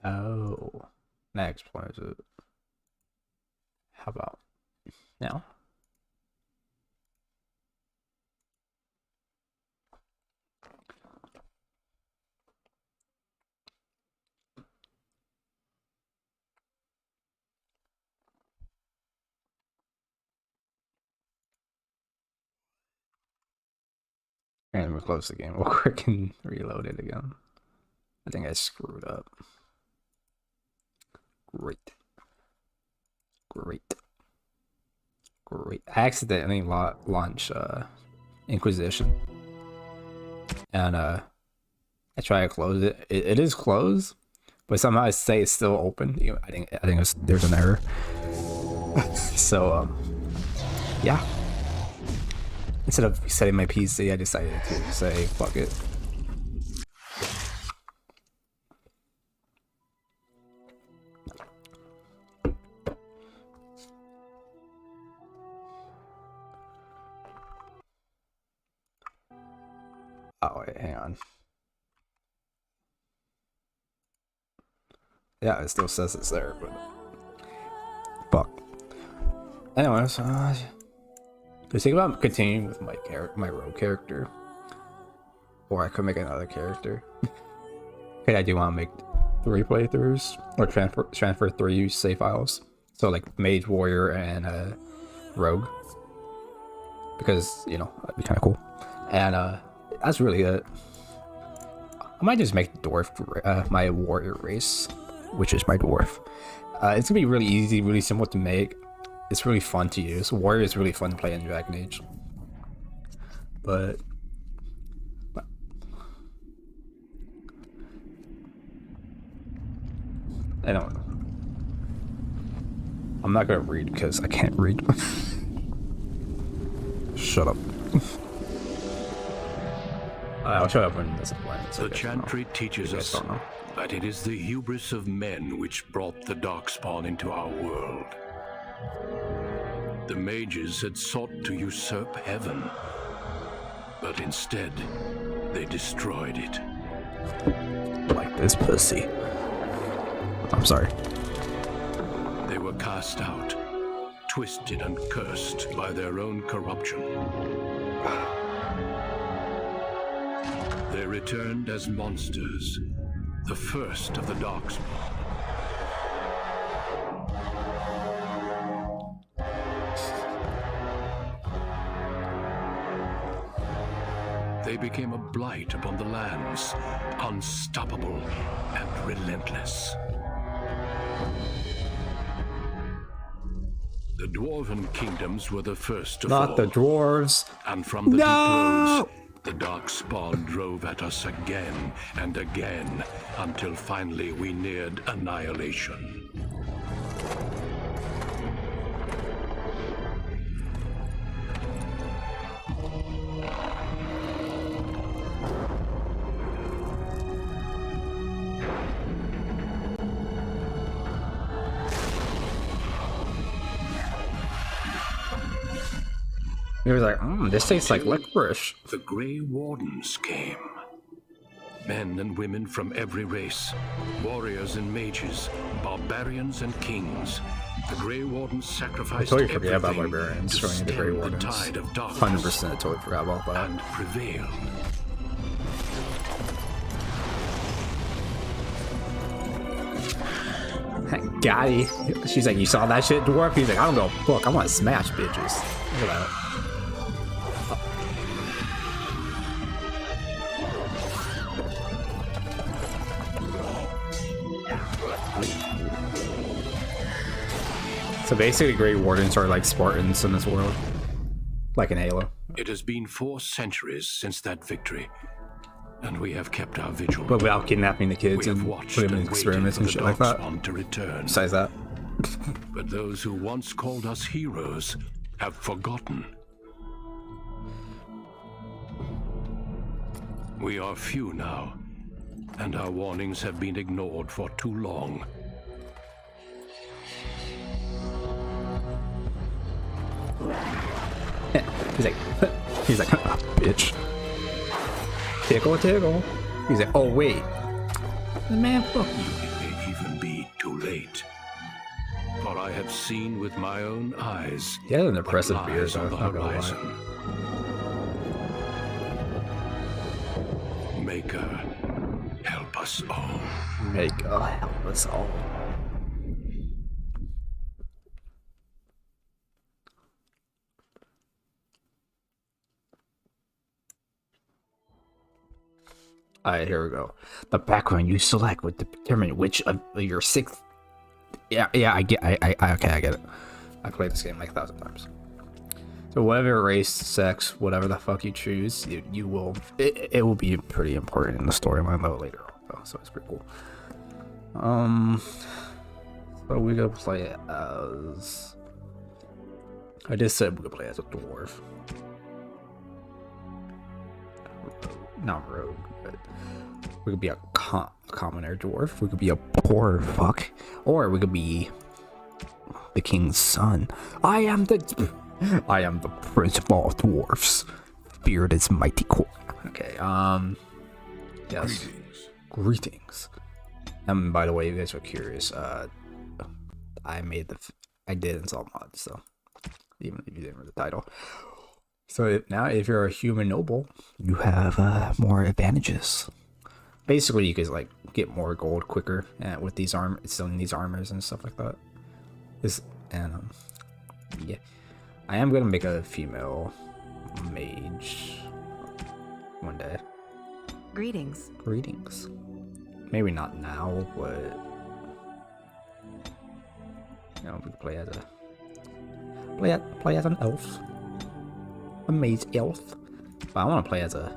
Oh, that explains it. How about now? And we'll close the game real quick and reload it again. I think I screwed up. Great. Great. Great. I accidentally launched Inquisition. And I try to close it. It is closed, but somehow I say it's still open. I think there's an error. So yeah. Instead of resetting my PC, I decided to say fuck it. Oh wait, hang on. Yeah, it still says it's there, but fuck. Anyways, just think about continuing with my rogue character, or I could make another character. Okay, I do want to make 3 playthroughs or transfer 3 save files. So like mage, warrior, and rogue, because you know that'd be kind of cool. And that's really it. I might just make dwarf my warrior race, which is my dwarf. It's gonna be really easy, really simple to make. It's really fun to use. Warrior is really fun to play in Dragon Age. But I don't know. I'm not gonna read because I can't read. Shut up. I'll shut up when this is playing. The chantry teaches us that it is the hubris of men which brought the Darkspawn into our world. The mages had sought to usurp heaven, but instead, they destroyed it. Like this pussy. I'm sorry. They were cast out, twisted and cursed by their own corruption. They returned as monsters, the first of the Darkspawn. They became a blight upon the lands, unstoppable and relentless. The Dwarven kingdoms were the first to fall. Not the dwarves. And from the deep roads, the Darkspawn drove at us again and again, until finally we neared annihilation. He was like, this tastes like licorice. The Grey Wardens came. Men and women from every race, warriors and mages, barbarians and kings. The Grey Wardens sacrificed I totally forget about everything barbarians to joining the Grey stem the Wardens. tide of darkness 100% totally forgot about that. and prevailed. Got She's like, you saw that shit, dwarf? He's like, I don't go fuck. I want to smash bitches. Look at that. So basically, Grey Wardens are like Spartans in this world, like in Halo. It has been 4 centuries since that victory, and we have kept our vigil. But without kidnapping the kids We and have watched putting them in and experiments waited and for shit the like that. Darkspawn to return. Besides that, But those who once called us heroes have forgotten. We are few now, and our warnings have been ignored for too long. he's like, bitch. Tickle, tickle. He's like, oh wait, man, fuck you. He seen with my own eyes. He has an what impressive beard, lies though. on the Not gonna lie. horizon. Maker, help us all. Make help us all. Alright, here we go. The background you select would determine which of your 6. Yeah, I get it. I played this game like 1,000 times. So whatever race, sex, whatever the fuck you choose, you will. It will be pretty important in the storyline though later on. Though, so it's pretty cool. So we're gonna play as. I just said we're gonna play as a dwarf. Not rogue, but we could be a commoner dwarf. We could be a poor fuck, or we could be the king's son. I am the prince of all dwarfs. Feared its mighty core. Okay. Yes. Greetings. By the way, you guys are curious. I did install mods, so even if you didn't read the title. So now, if you're a human noble, you have more advantages. Basically, you can like get more gold quicker with these selling these armors and stuff like that. Yeah, I am gonna make a female mage one day. Greetings. Greetings. Maybe not now, but you know, we can play as an elf. A mage elf, but I want to play as a,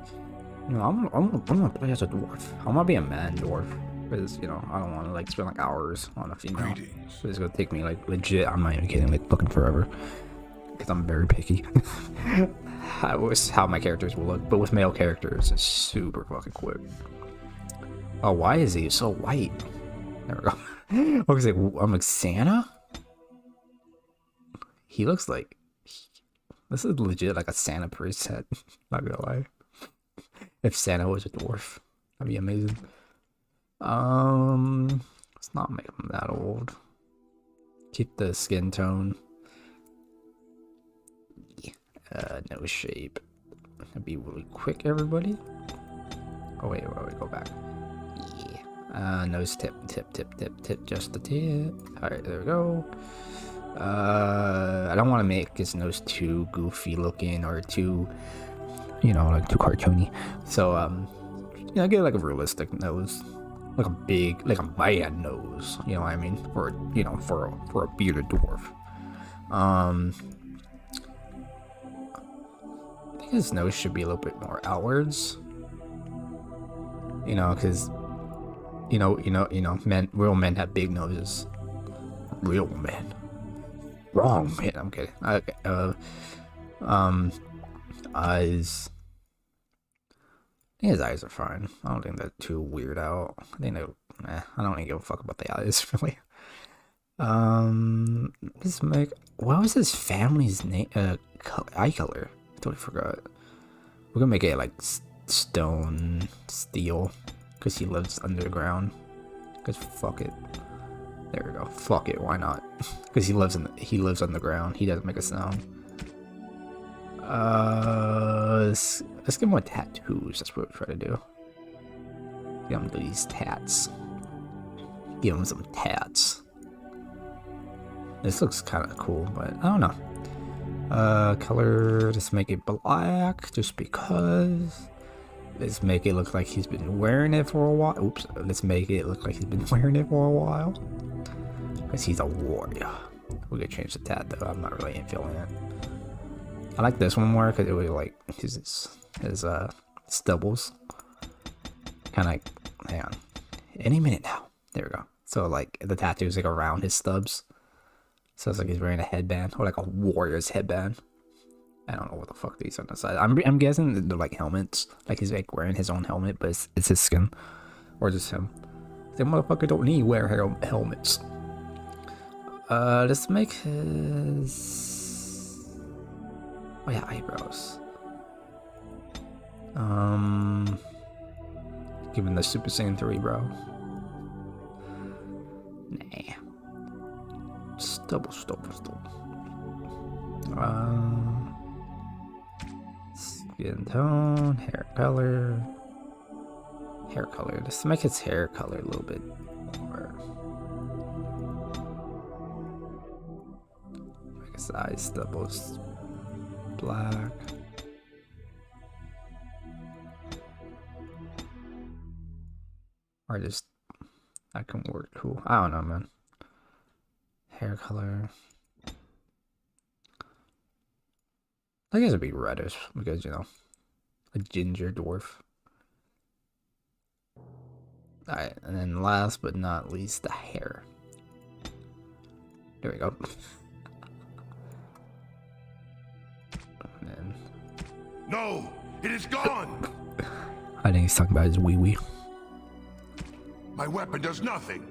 you know, I'm gonna play as a dwarf. I want to be a man dwarf because you know I don't want to like spend like hours on a female. So it's gonna take me like legit. I'm not even kidding, like fucking forever because I'm very picky. I was how my characters will look, but with male characters, it's super fucking quick. Oh, why is he so white? There we go. I was like, I'm like Santa. He looks like. This is legit like a Santa priest head. Not gonna lie. If Santa was a dwarf, that'd be amazing. Let's not make him that old. Keep the skin tone. Nose shape. That'd be really quick, everybody. Oh wait, go back. Yeah. Nose tip, just the tip. Alright, there we go. I don't want to make his nose too goofy looking or too, you know, like too cartoony. So, you know, get like a realistic nose, like a big, like a man nose. You know what I mean? For you know, for a bearded dwarf. I think his nose should be a little bit more outwards. You know, because you know, real men have big noses. Real men. Wrong, man. I'm kidding. Okay. Eyes. I think his eyes are fine. I don't think they're too weird out. I think they're. I don't even give a fuck about the eyes, really. Let's make. What was his family's name? Eye color. I totally forgot. We're gonna make it like stone, steel, because he lives underground. Because fuck it. There we go. Fuck it. Why not? Because he lives underground. He doesn't make a sound. Let's get more tattoos. That's what we try to do. Give him these tats. Give him some tats. This looks kind of cool, but I don't know. Color. Let's make it black, just because. Let's make it look like he's been wearing it for a while. Oops. Let's make it look like he's been wearing it for a while. Because he's a warrior. We could change the tat though. I'm not really feeling it. I like this one more because it was like his stubbles. Kind of like, hang on. Any minute now. There we go. So like the tattoo is like around his stubs. So it's like he's wearing a headband or like a warrior's headband. I don't know what the fuck these are on the side. I'm guessing they're like helmets. Like he's like wearing his own helmet, but it's his skin. Or just him. The motherfucker don't need wear helmets. Let's make his. Oh yeah, eyebrows. Give him the Super Saiyan 3, bro. Nah. Double stop. Skin tone, hair color. Hair color. Let's make his hair color a little bit more. Make his eyes double black. Or just that can work cool. I don't know, man. Hair color. I guess it'd be reddish because, you know, a ginger dwarf. Alright, and then last but not least, the hair. There we go. And then... No! It is gone! I think he's talking about his wee-wee. My weapon does nothing!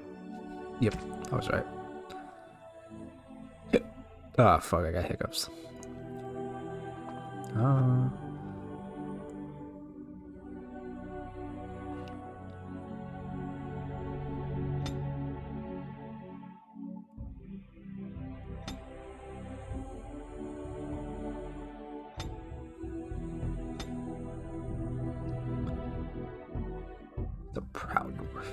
Yep, I was right. Ah, fuck, I got hiccups. The proud dwarf.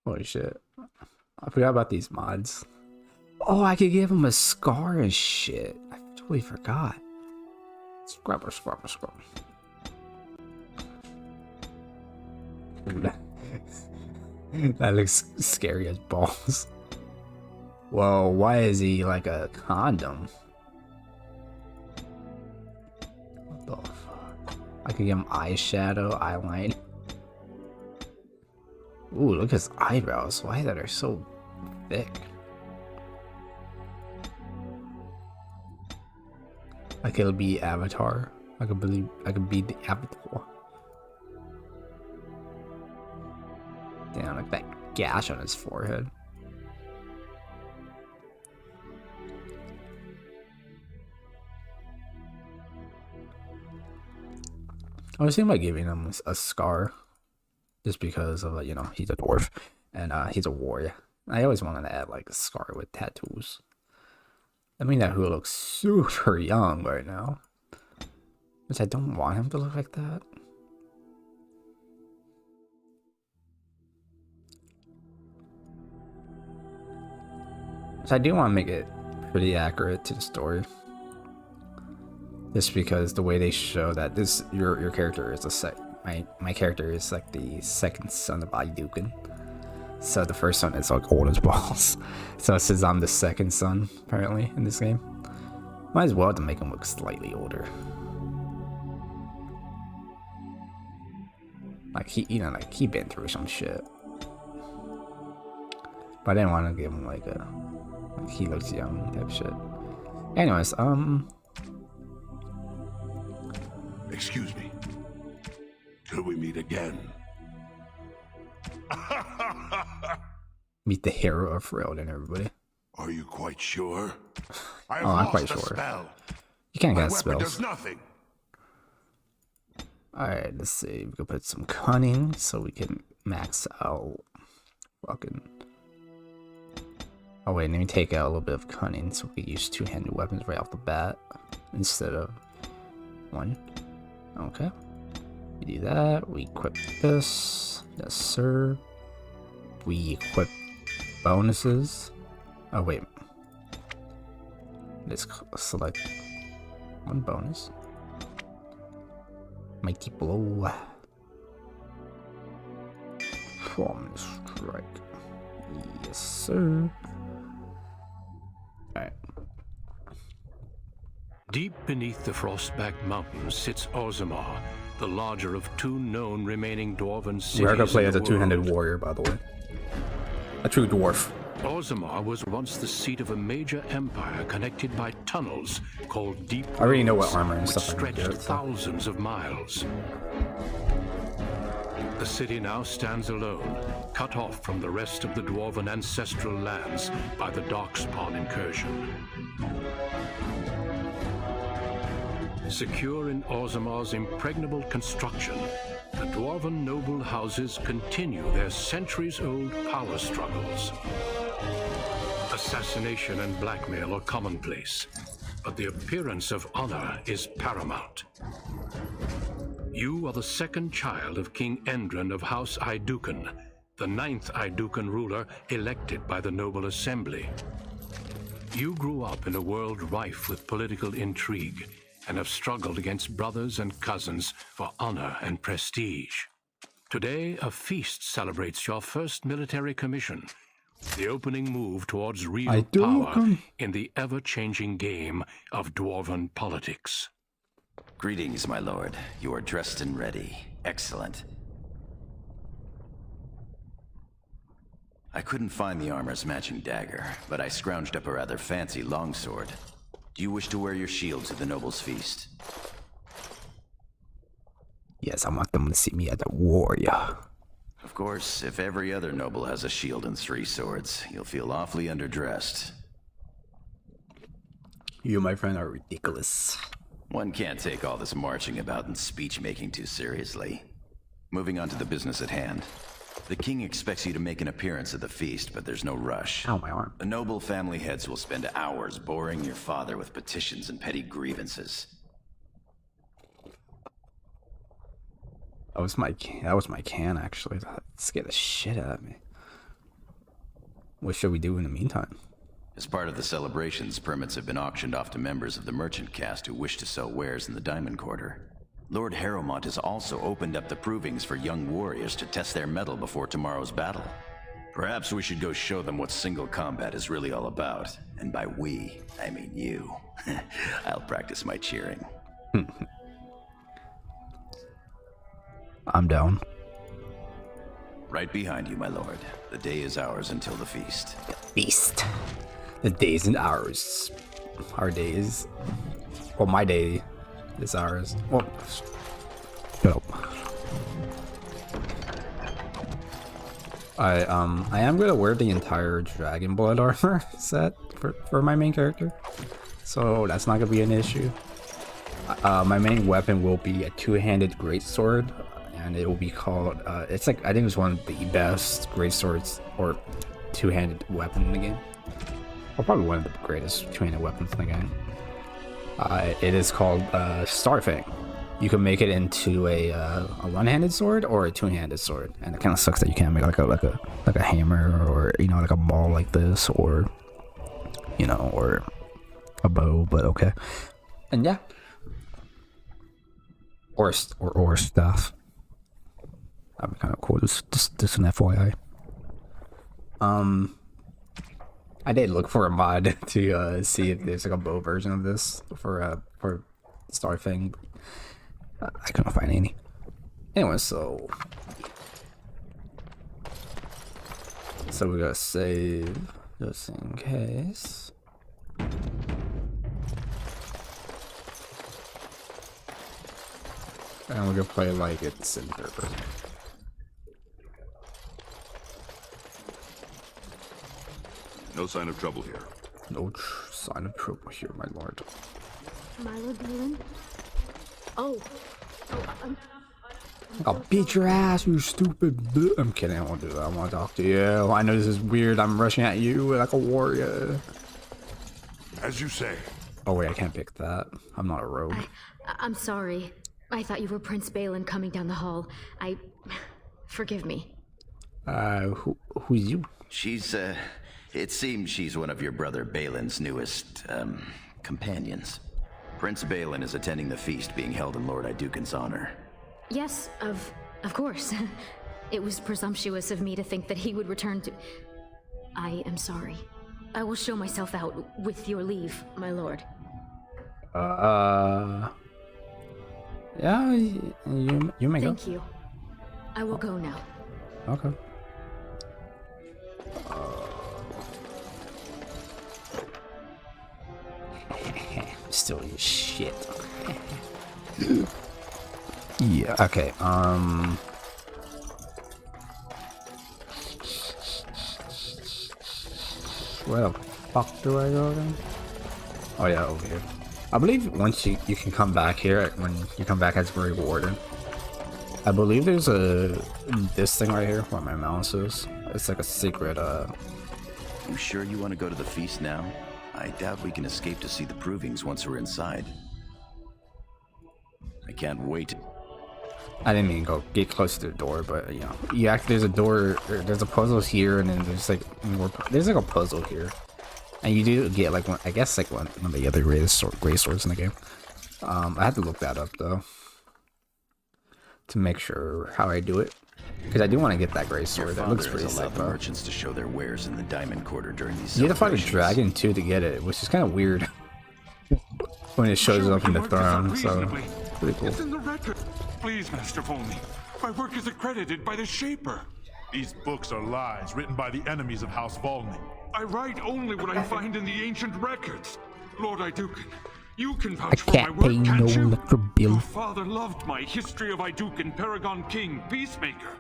Holy shit. I forgot about these mods. Oh, I could give him a scar and shit. I totally forgot. Scrubber. That looks scary as balls. Whoa, why is he like a condom? What the fuck? I could give him eyeshadow, eyeliner. Ooh, look at his eyebrows. Why that are so thick? I could be Avatar. I could be the Avatar. Damn, like that gash on his forehead. I was thinking about giving him a scar. Just because of, you know, he's a dwarf and he's a warrior. I always wanted to add like a scar with tattoos. I mean, that who looks super young right now. Which I don't want him to look like that. So I do want to make it pretty accurate to the story. Just because the way they show that this your character is my character is like the second son of Ayukin. So the first son is like old as balls. So it says I'm the second son apparently in this game. Might as well to make him look slightly older. Like he, you know, like he been through some shit. But I didn't want to give him like a like he looks young type shit. Anyways, Excuse me. Till we meet again. meet the hero of Freljord, everybody. Are you quite sure? I I'm quite sure. Spell. You can't My get weapon spells. does nothing. Alright, let's see. We can put some cunning so we can max out fucking. Oh wait, let me take out a little bit of cunning so we can use two-handed weapons right off the bat instead of one. Okay. We do that. We equip this. Yes, sir. We equip bonuses. Oh wait. Let's select one bonus. Mighty blow. Promise strike. Yes, sir. Alright. Deep beneath the Frostback Mountains sits Orzammar, the larger of two known remaining dwarven cities. We are gonna play in as the a two-handed world. warrior, by the way. A true dwarf. Orzammar was once the seat of a major empire connected by tunnels called Deep I already know what Roads, armor and which stuff I can stretched get, so. thousands of miles. The city now stands alone, cut off from the rest of the dwarven ancestral lands by the Darkspawn incursion. Secure in Orzammar's impregnable construction, the dwarven noble houses continue their centuries-old power struggles. Assassination and blackmail are commonplace, but the appearance of honor is paramount. You are the second child of King Endron of House Iduken, the 9th Iduken ruler elected by the Noble Assembly. You grew up in a world rife with political intrigue and have struggled against brothers and cousins for honor and prestige. Today, a feast celebrates your first military commission, the opening move towards real power in the ever-changing game of dwarven politics. Greetings, my lord. You are dressed and ready. Excellent. I couldn't find the armor's matching dagger, but I scrounged up a rather fancy longsword. Do you wish to wear your shield to the noble's feast? Yes, I want them to see me as a warrior. Of course, if every other noble has a shield and 3 swords, you'll feel awfully underdressed. You, my friend, are ridiculous. One can't take all this marching about and speech-making too seriously. Moving on to the business at hand. The king expects you to make an appearance at the feast, but there's no rush. Ow, my arm. The noble family heads will spend hours boring your father with petitions and petty grievances. That was my can, actually. That scared the shit out of me. What should we do in the meantime? As part of the celebrations, permits have been auctioned off to members of the merchant caste who wish to sell wares in the Diamond Quarter. Lord Harrowmont has also opened up the provings for young warriors to test their mettle before tomorrow's battle. Perhaps we should go show them what single combat is really all about. And by we, I mean you. I'll practice my cheering. I'm down. Right behind you, my lord. The day is ours until the feast. Feast. The days and hours. Our days. Well, my day is ours. Well, shut up. I am gonna wear the entire Dragon Blood armor set for my main character, so that's not gonna be an issue. My main weapon will be a 2-handed greatsword, and it will be called. It's like, I think it's one of the best greatswords or 2-handed weapon in the game. Or probably one of the greatest 2-handed weapons in the game. It is called Starfang. You can make it into a 1-handed sword or a 2-handed sword, and it kind of sucks that you can't make like a hammer or like a ball like this, or or a bow. But okay, and yeah, or stuff. That'd be kind of cool. Just an FYI. I did look for a mod to see if there's like a bow version of this for Starfang. I couldn't find any. Anyway, so we gotta save just in case. And we're gonna play like it's in third person. No sign of trouble here. No sign of trouble here, my lord. Milo Dylan? Oh, I'll beat your ass, you stupid bitch. I'm kidding, I won't do that. I want to talk to you. I know this is weird. I'm rushing at you like a warrior. As you say. Oh wait, I can't pick that. I'm not a rogue. I'm sorry. I thought you were Prince Balin coming down the hall. Forgive me. Who's you? She's, it seems she's one of your brother Balin's newest, companions. Prince Balin is attending the feast being held in Lord Iduken's honor. Yes, of course. It was presumptuous of me to think that he would return to... I am sorry. I will show myself out with your leave, my lord. Yeah, you may go. Thank you. I will go now. Okay. Still your shit. Yeah, okay, Where the fuck do I go again? Oh yeah, over here. I believe once you can come back here when you come back as rewarded. I believe there's this thing right here where my mouse is. It's like a secret. You sure you want to go to the feast now? I doubt we can escape to see the provings once we're inside. I can't wait. I didn't mean go get close to the door, but you know, there's a door. There's a puzzle here, and then there's like a puzzle here, and you do get like one. I guess like one of the other gray swords in the game. I had to look that up though to make sure how I do it, because I do want to get that gray sword. That looks pretty sick. The merchants to show their wares in the Diamond Quarter during these. You have to fight a dragon too to get it, which is kind of weird when it shows up in the throne. So pretty cool. It's in the record. Please, Master Volney. My work is accredited by the Shaper. These books are lies written by the enemies of House Volney. I write only what I find in the ancient records. Lord Iduken, you can vouch for my work, can't you? Your father loved my History of Iduken, Paragon King, Peacemaker.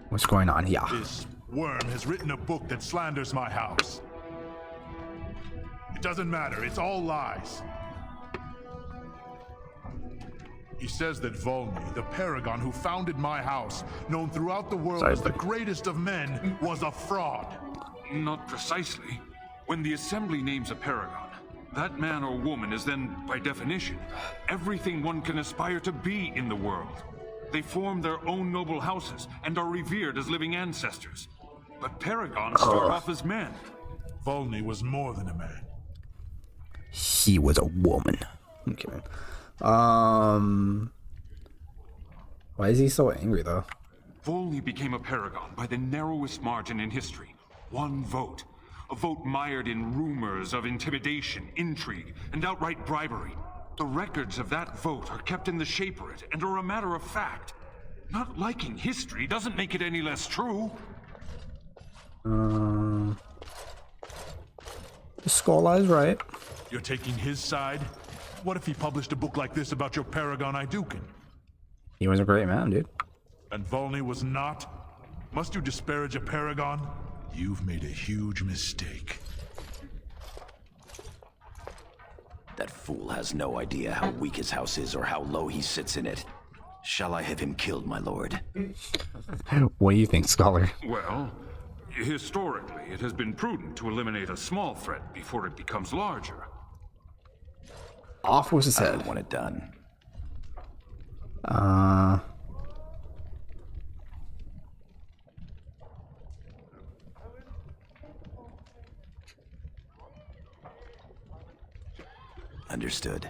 What's going on here? This worm has written a book that slanders my house. It doesn't matter, it's all lies. He says that Volney, the paragon who founded my house, known throughout the world as the greatest of men, was a fraud. Not precisely. When the Assembly names a paragon, that man or woman is then, by definition, everything one can aspire to be in the world. They form their own noble houses and are revered as living ancestors. But paragons start off as men. Volney was more than a man. He was a woman. Okay. Why is he so angry though? Volney became a paragon by the narrowest margin in history. One vote. A vote mired in rumors of intimidation, intrigue, and outright bribery. The records of that vote are kept in the Shaperate and are a matter of fact. Not liking history doesn't make it any less true. The Skull Eye's right. You're taking his side? What if he published a book like this about your paragon Iduken? He was a great man, dude. And Volney was not? Must you disparage a paragon? You've made a huge mistake. That fool has no idea how weak his house is or how low he sits in it. Shall I have him killed, my lord? What do you think, Scholar? Well, historically, it has been prudent to eliminate a small threat before it becomes larger. Off was his I head. don't want it done. Understood.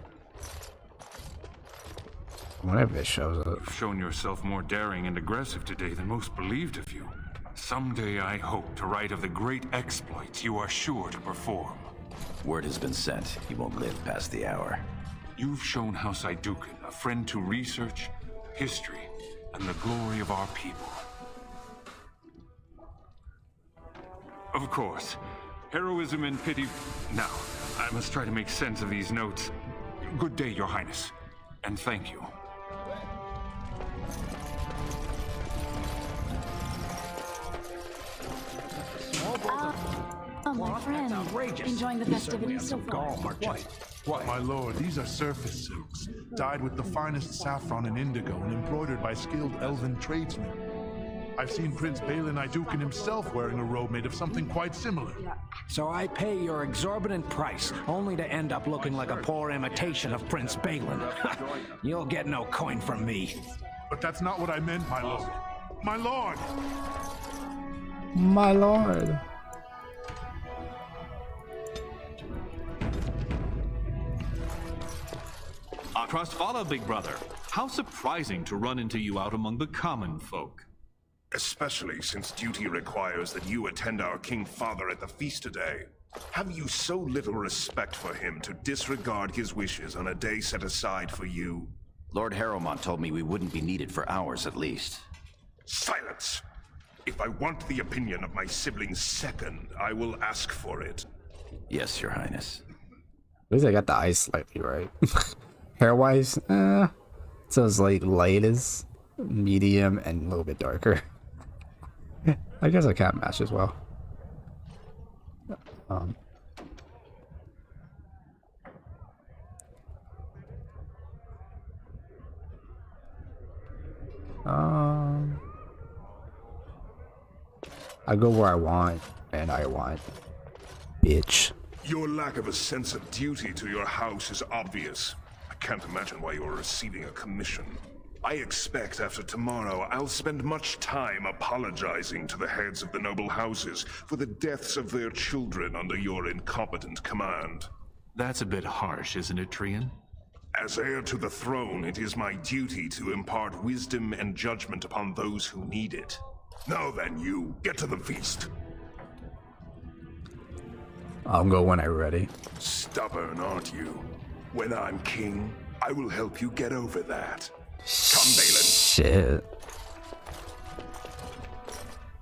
Whatever it shows up. You've shown yourself more daring and aggressive today than most believed of you. Someday I hope to write of the great exploits you are sure to perform. Word has been sent. He won't live past the hour. You've shown House Iduken a friend to research, history, and the glory of our people. Of course, heroism and pity... Now, I must try to make sense of these notes. Good day, Your Highness, and thank you. My friend, enjoying the festivities so far. My lord, these are surface silks, dyed with the finest saffron and indigo and embroidered by skilled elven tradesmen. I've seen Prince Balin Iduken himself wearing a robe made of something quite similar. So I pay your exorbitant price, only to end up looking like a poor imitation of Prince Balin. You'll get no coin from me. But that's not what I meant, my lord. My lord! My lord. Our trust follow, big brother. How surprising to run into you out among the common folk. Especially since duty requires that you attend our King Father at the feast today. Have you so little respect for him to disregard his wishes on a day set aside for you? Lord Harrowmont told me we wouldn't be needed for hours at least. Silence! If I want the opinion of my siblings second, I will ask for it. Yes, Your Highness. At least I got the eyes slightly right. Hair-wise, it's as like light as medium, and a little bit darker. I guess I can't match as well. I go where I want, and I want. Bitch. Your lack of a sense of duty to your house is obvious. I can't imagine why you're receiving a commission. I expect after tomorrow I'll spend much time apologizing to the heads of the noble houses for the deaths of their children under your incompetent command. That's a bit harsh, isn't it, Trian? As heir to the throne, it is my duty to impart wisdom and judgment upon those who need it. Now then, you, get to the feast. I'll go when I'm ready. Stubborn, aren't you? When I'm king, I will help you get over that. Come, Balin. Shit.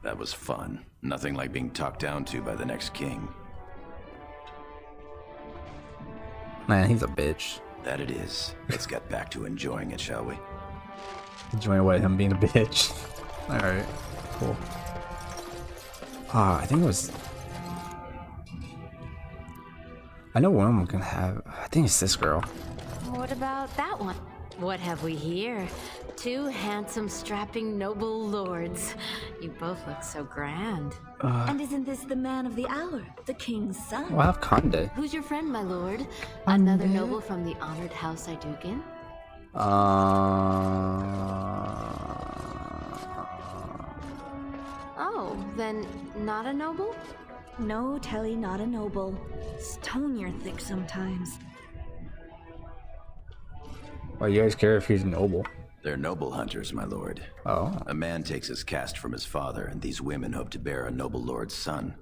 That was fun. Nothing like being talked down to by the next king. Man, he's a bitch. That it is. Let's get back to enjoying it, shall we? Enjoying what, him being a bitch. Alright, cool. I think it was... I know one of them can have... I think it's this girl. What about that one? What have we here? Two handsome, strapping, noble lords. You both look so grand. And isn't this the man of the hour, the king's son? Well, I have Conde. Who's your friend, my lord? Another noble from the honored house Iduken? Oh, then not a noble? No, Telly, not a noble. Stone you're thick sometimes. Why you guys care if he's noble? They're noble hunters, my lord. Oh. A man takes his caste from his father, and these women hope to bear a noble lord's son.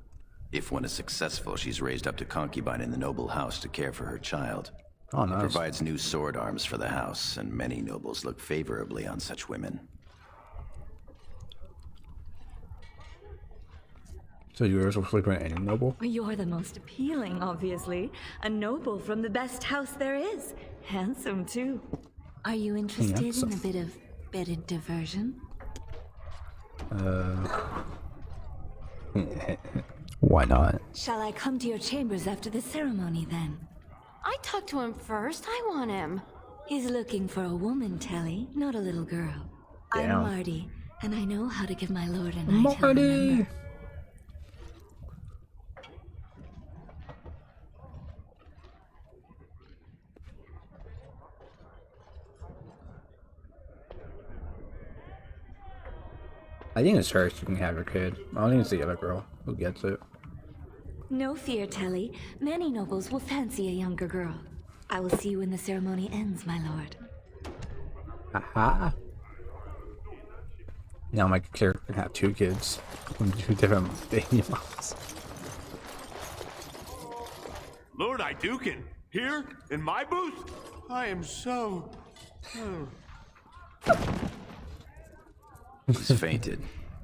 If one is successful, she's raised up to concubine in the noble house to care for her child. Oh, nice. It provides new sword arms for the house, and many nobles look favorably on such women. So you were sleeping with any noble? You're the most appealing, obviously. A noble from the best house there is. Handsome, too. Are you interested in a bit of bedded diversion? Why not? Shall I come to your chambers after the ceremony, then? I talked to him first. I want him. He's looking for a woman, Telly, not a little girl. Damn. I'm Marty, and I know how to give my lord a night he'll Marty! remember. I think it's her. She can have her kid. I don't think it's the other girl who gets it. No fear, Telly. Many nobles will fancy a younger girl. I will see you when the ceremony ends, my lord. Aha. Now my character can have two kids from two different baby moms. Lord Iduken, here in my booth? I am so... He's fainted.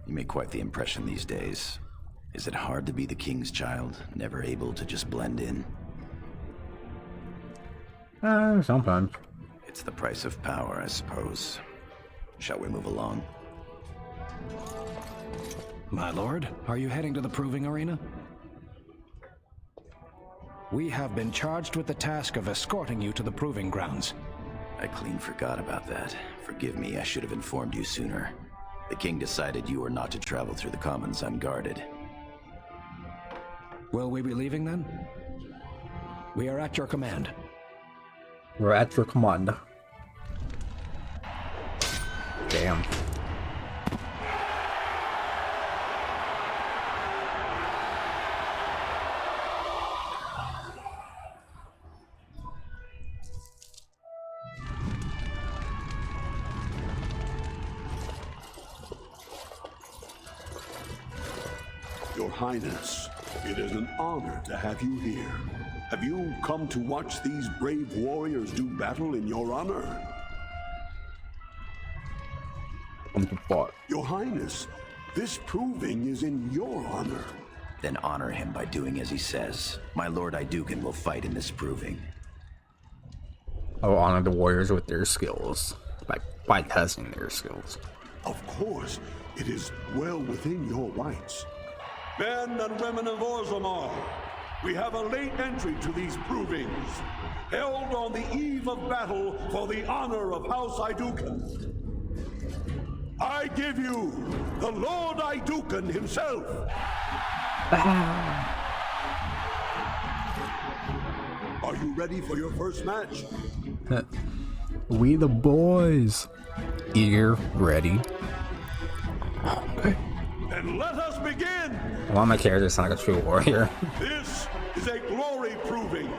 You make quite the impression these days. Is it hard to be the king's child, never able to just blend in? Sometimes. It's the price of power, I suppose. Shall we move along? My lord, are you heading to the proving arena? We have been charged with the task of escorting you to the proving grounds. I clean forgot about that. Forgive me, I should have informed you sooner. The king decided you were not to travel through the commons unguarded. Will we be leaving then? We are at your command. We're at your command. Damn. Your Highness, it is an honor to have you here. Have you come to watch these brave warriors do battle in your honor? Your Highness, this proving is in your honor. Then honor him by doing as he says. My lord Iduken will fight in this proving. I will honor the warriors with their skills by by testing their skills. Of course, it is well within your rights. Men and women of Orzammar, we have a late entry to these provings, held on the eve of battle for the honor of House Iduken. I give you the Lord Iduken himself. Are you ready for your first match? We the boys. Eager, ready. Okay. Then let us begin. I want my character to sound like a true warrior. This is a glory proving,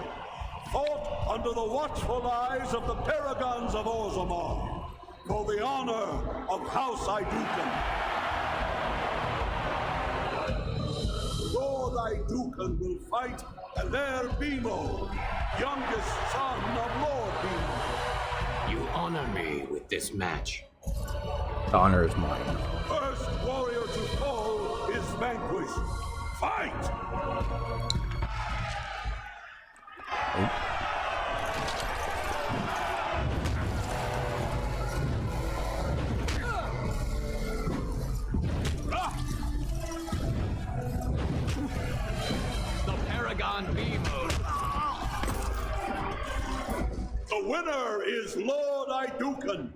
fought under the watchful eyes of the paragons of Orzammar, for the honor of House Iduken. Lord Iduken will fight Alair Bimo, youngest son of Lord Bimo. You honor me with this match. The honor is mine. First warrior to fall is vanquished. Fight! Oh. The winner is Lord Iduken.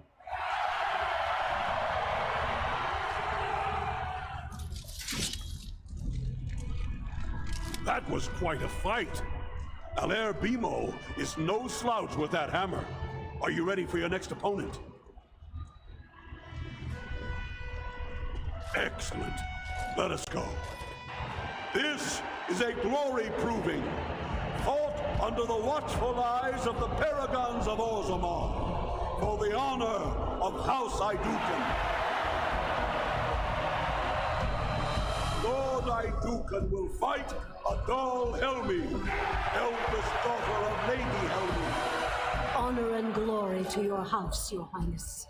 That was quite a fight. Alair Bimo is no slouch with that hammer. Are you ready for your next opponent? Excellent. Let us go. This is a glory proving, fought under the watchful eyes of the paragons of Orzammar, for the honor of House Iduken. Lord Iduken will fight Adal Helmi, eldest daughter of Lady Helmi. Honor and glory to your house, your highness.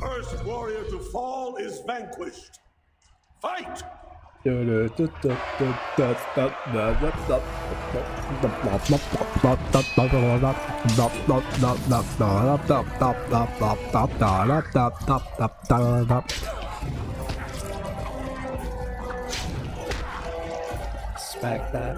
First warrior to fall is vanquished. Fight! Expect that.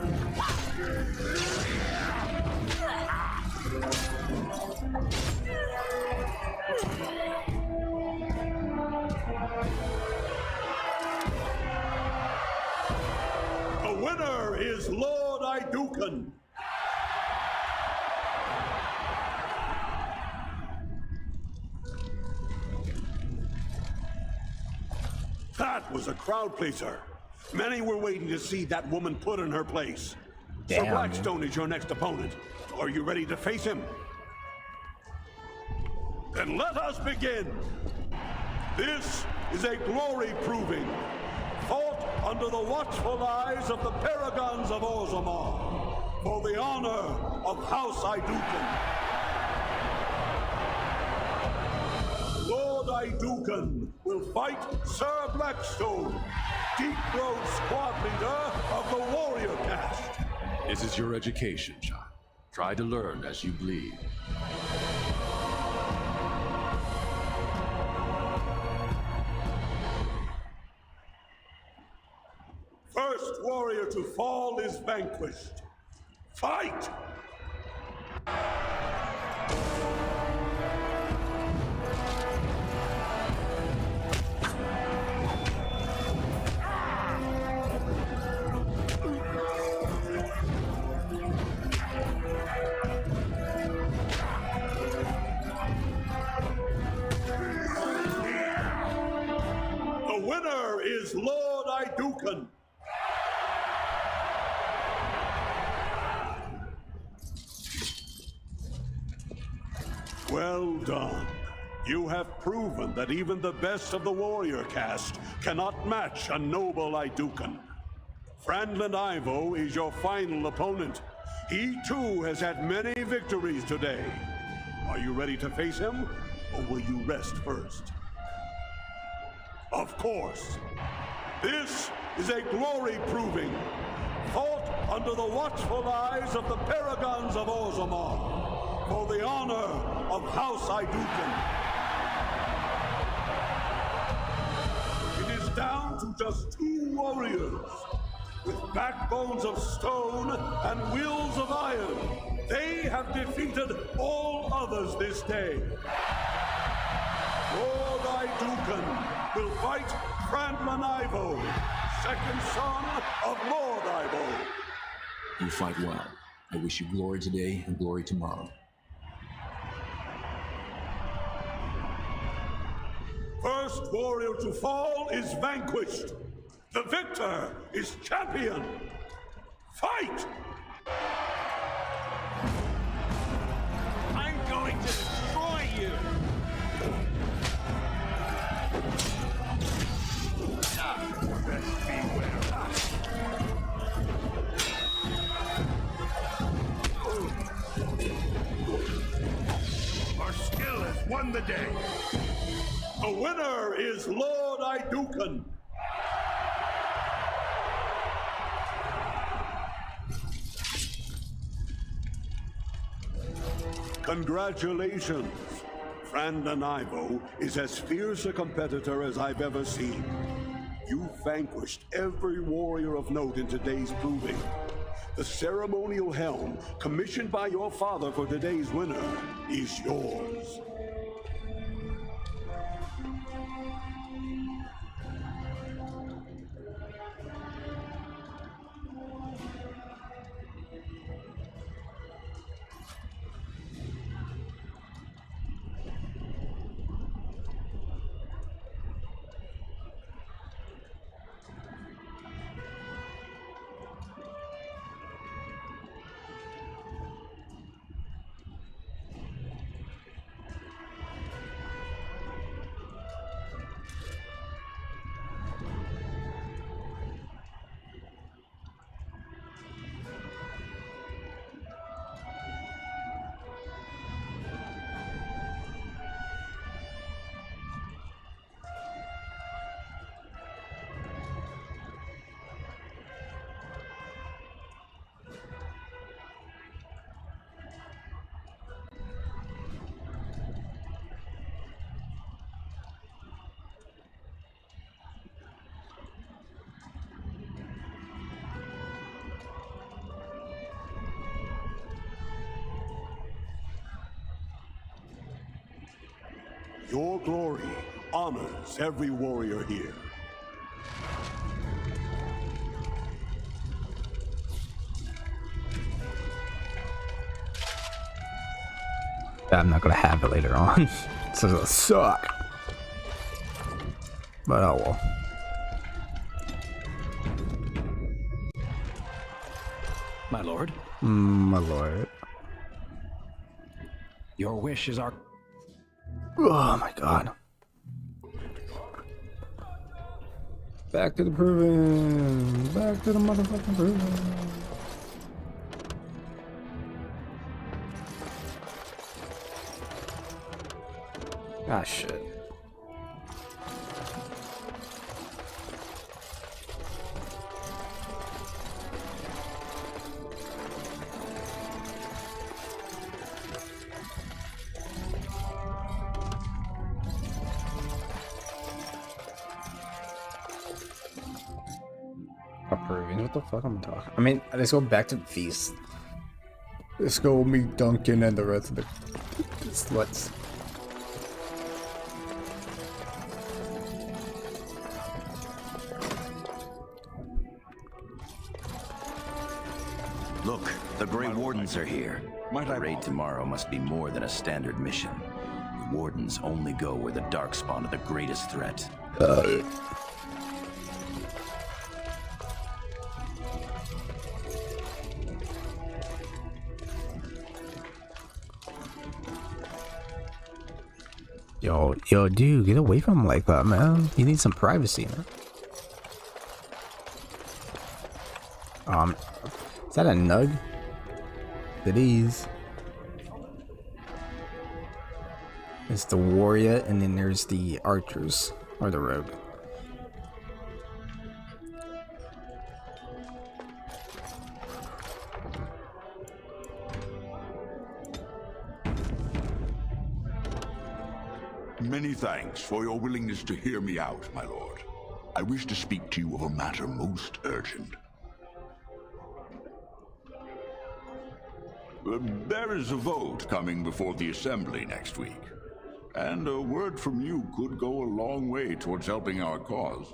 The winner is Lord Iduken. That was a crowd pleaser. Many were waiting to see that woman put in her place. Damn. Sir Blackstone is your next opponent. Are you ready to face him? Then let us begin. This is a glory proving, fought under the watchful eyes of the paragons of Orzammar, for the honor of House Iduken. Lord Iduken will fight Sir Blackstone, Deep Road squad leader of the warrior caste. This is your education, child. Try to learn as you bleed. First warrior to fall is vanquished. Fight! The winner is Lord Iduken. Well done. You have proven that even the best of the warrior caste cannot match a noble Iduken. Franlin Ivo is your final opponent. He too has had many victories today. Are you ready to face him, or will you rest first? Of course. This is a glory proving, fought under the watchful eyes of the paragons of Orzammar, for the honor of House Iduken. It is down to just 2 warriors, with backbones of stone and wills of iron. They have defeated all others this day. Lord Iduken will fight Frandlan Ivo, second son of Lord Ivo. You fight well. I wish you glory today and glory tomorrow. First warrior to fall is vanquished. The victor is champion. Fight! I'm going to destroy you! Best beware. Our skill has won the day. The winner is Lord Iduken. Congratulations. Frandlan Ivo is as fierce a competitor as I've ever seen. You vanquished every warrior of note in today's proving. The ceremonial helm, commissioned by your father for today's winner, is yours. Your glory honors every warrior here. I'm not gonna have it later on. So it'll suck. But oh well. My lord? My lord. Your wish is our... Oh my god. Back to the proving. Back to the motherfucking proving. Ah, shit. Approving? What the fuck am I talking? I mean, let's go back to the feast. Let's go meet Duncan and the rest of the sluts. Look, the Grey Wardens are here. The raid tomorrow must be more than a standard mission. The Wardens only go where the Darkspawn are the greatest threat. Yo, dude, get away from him like that, man. You need some privacy, man. Is that a nug? It is. It's the warrior, and then there's the archers, or the rogue. thanks for your willingness to hear me out, my lord. I wish to speak to you of a matter most urgent. There is a vote coming before the Assembly next week, and a word from you could go a long way towards helping our cause.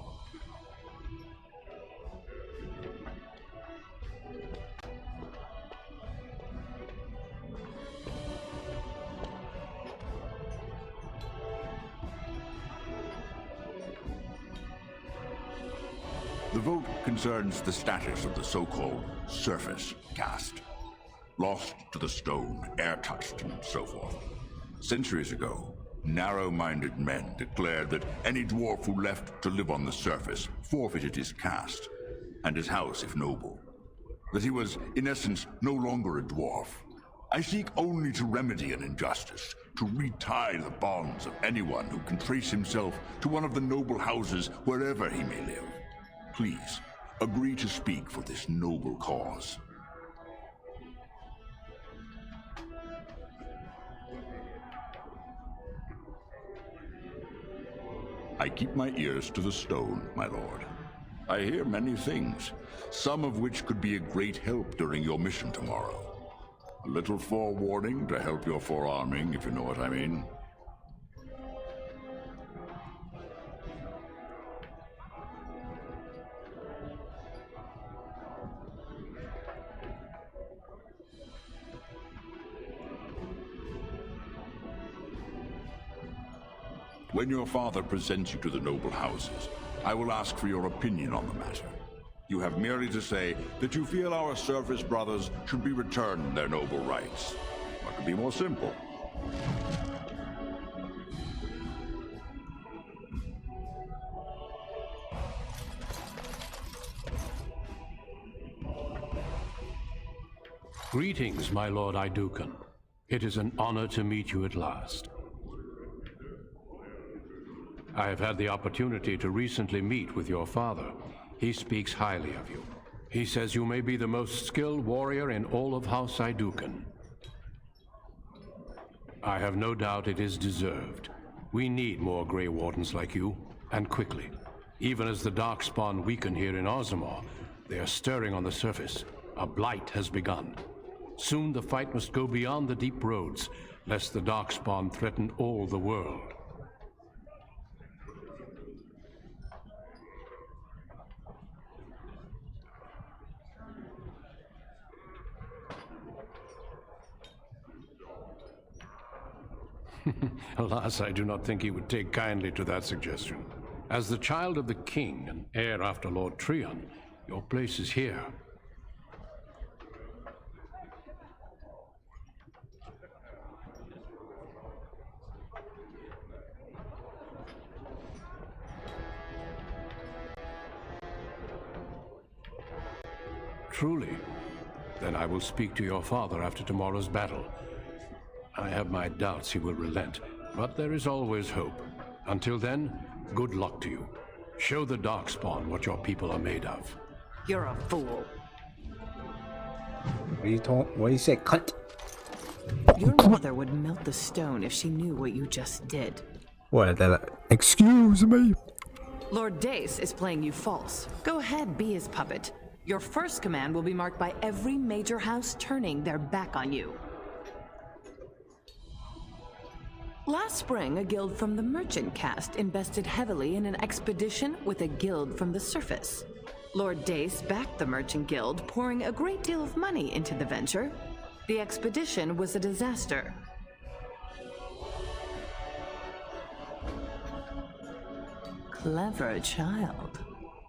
The vote concerns the status of the so-called surface caste. Lost to the stone, air-touched, and so forth. Centuries ago, narrow-minded men declared that any dwarf who left to live on the surface forfeited his caste, and his house if noble. That he was, in essence, no longer a dwarf. I seek only to remedy an injustice, to retie the bonds of anyone who can trace himself to one of the noble houses wherever he may live. Please, agree to speak for this noble cause. I keep my ears to the stone, my lord. I hear many things, some of which could be a great help during your mission tomorrow. A little forewarning to help your forearming, if you know what I mean. When your father presents you to the noble houses, I will ask for your opinion on the matter. You have merely to say that you feel our surface brothers should be returned their noble rights. What could be more simple? Greetings, my lord Idukan. It is an honor to meet you at last. I have had the opportunity to recently meet with your father. He speaks highly of you. He says you may be the most skilled warrior in all of House Idukan. I have no doubt it is deserved. We need more Grey Wardens like you, and quickly. Even as the Darkspawn weaken here in Orzammar, they are stirring on the surface. A blight has begun. Soon the fight must go beyond the deep roads, lest the Darkspawn threaten all the world. Alas, I do not think he would take kindly to that suggestion. As the child of the king and heir after Lord Trion, your place is here. Truly? Then I will speak to your father after tomorrow's battle. I have my doubts he will relent, but there is always hope. Until then, good luck to you. Show the Darkspawn what your people are made of. You're a fool. What do you say, cunt? Your mother would melt the stone if she knew what you just did. What? Excuse me. Lord Dace is playing you false. Go ahead, be his puppet. Your first command will be marked by every major house turning their back on you. Last spring, a guild from the merchant caste invested heavily in an expedition with a guild from the surface. Lord Dace backed the merchant guild, pouring a great deal of money into the venture. The expedition was a disaster. Clever child.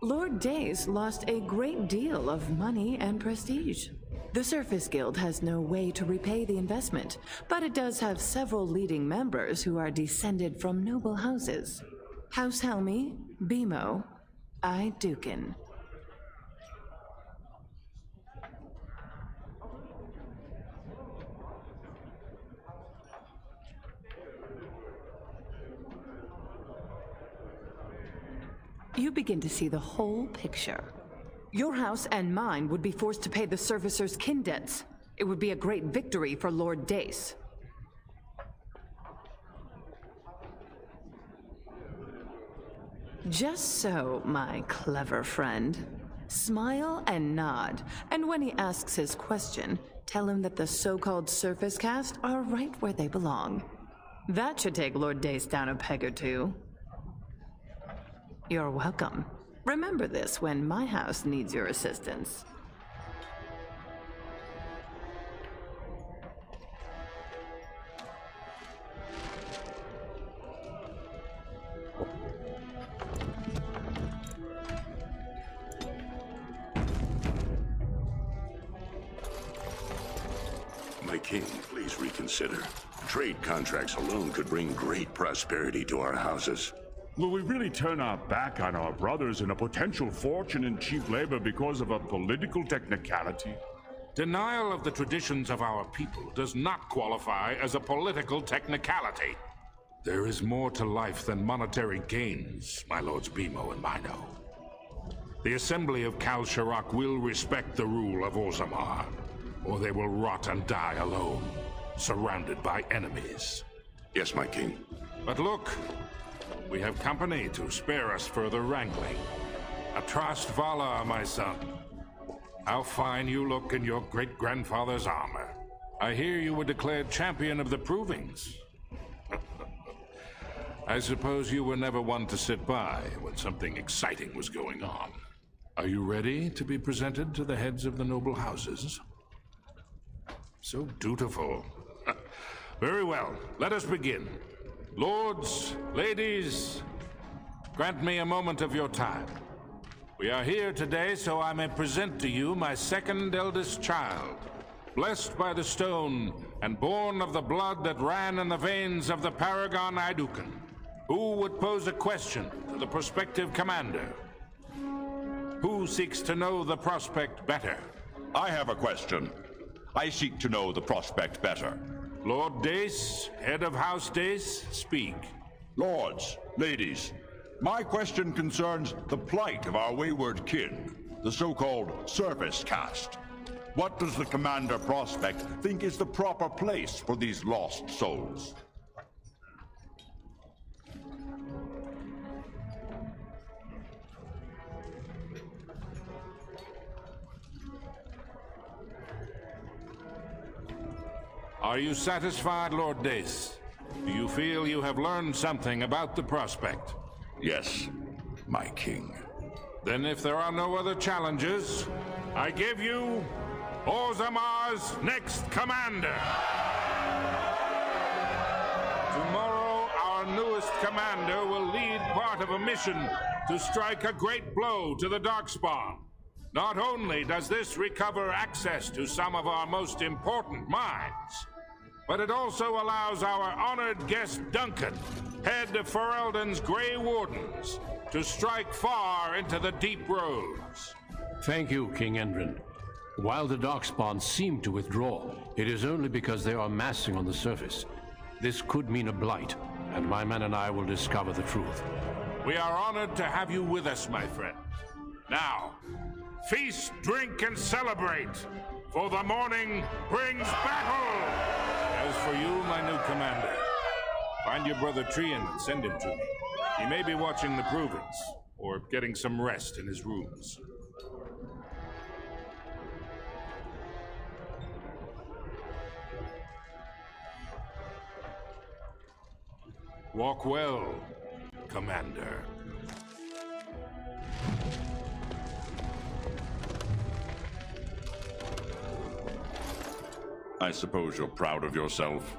Lord Dace lost a great deal of money and prestige. The Surface Guild has no way to repay the investment, but it does have several leading members who are descended from noble houses. House Helmi, Bimo, Idukan. You begin to see the whole picture. Your house and mine would be forced to pay the servicers' kin debts. It would be a great victory for Lord Dace. Just so, my clever friend. Smile and nod, and when he asks his question, tell him that the so-called surface caste are right where they belong. That should take Lord Dace down a peg or two. You're welcome. Remember this when my house needs your assistance. My king, please reconsider. Trade contracts alone could bring great prosperity to our houses. Will we really turn our back on our brothers and a potential fortune in cheap labor because of a political technicality? Denial of the traditions of our people does not qualify as a political technicality. There is more to life than monetary gains, my lords Bimo and Mino. The Assembly of Kal Sharak will respect the rule of Orzammar, or they will rot and die alone, surrounded by enemies. Yes, my king. But look, we have company to spare us further wrangling. Atrast Vala, my son. How fine you look in your great-grandfather's armor. I hear you were declared champion of the provings. I suppose you were never one to sit by when something exciting was going on. Are you ready to be presented to the heads of the noble houses? So dutiful. Very well, let us begin. Lords, ladies, grant me a moment of your time. We are here today so I may present to you my second eldest child, blessed by the stone and born of the blood that ran in the veins of the Paragon Idukan. Who would pose a question to the prospective commander? Who seeks to know the prospect better? I have a question. I seek to know the prospect better. Lord Dace, head of House Dace, speak. Lords, ladies, my question concerns the plight of our wayward kin, the so-called surface caste. What does the Commander Prospect think is the proper place for these lost souls? Are you satisfied, Lord Dace? Do you feel you have learned something about the prospect? Yes, my king. Then if there are no other challenges, I give you Orzammar's next commander. Tomorrow, our newest commander will lead part of a mission to strike a great blow to the Darkspawn. Not only does this recover access to some of our most important mines, but it also allows our honored guest Duncan, head of Ferelden's Grey Wardens, to strike far into the deep roads. Thank you, King Endrin. While the Darkspawn seem to withdraw, it is only because they are massing on the surface. This could mean a blight, and my men and I will discover the truth. We are honored to have you with us, my friend. Now, feast, drink, and celebrate, for the morning brings battle! As for you, my new commander, find your brother Trian and send him to me. He may be watching the provings, or getting some rest in his rooms. Walk well, Commander. I suppose you're proud of yourself.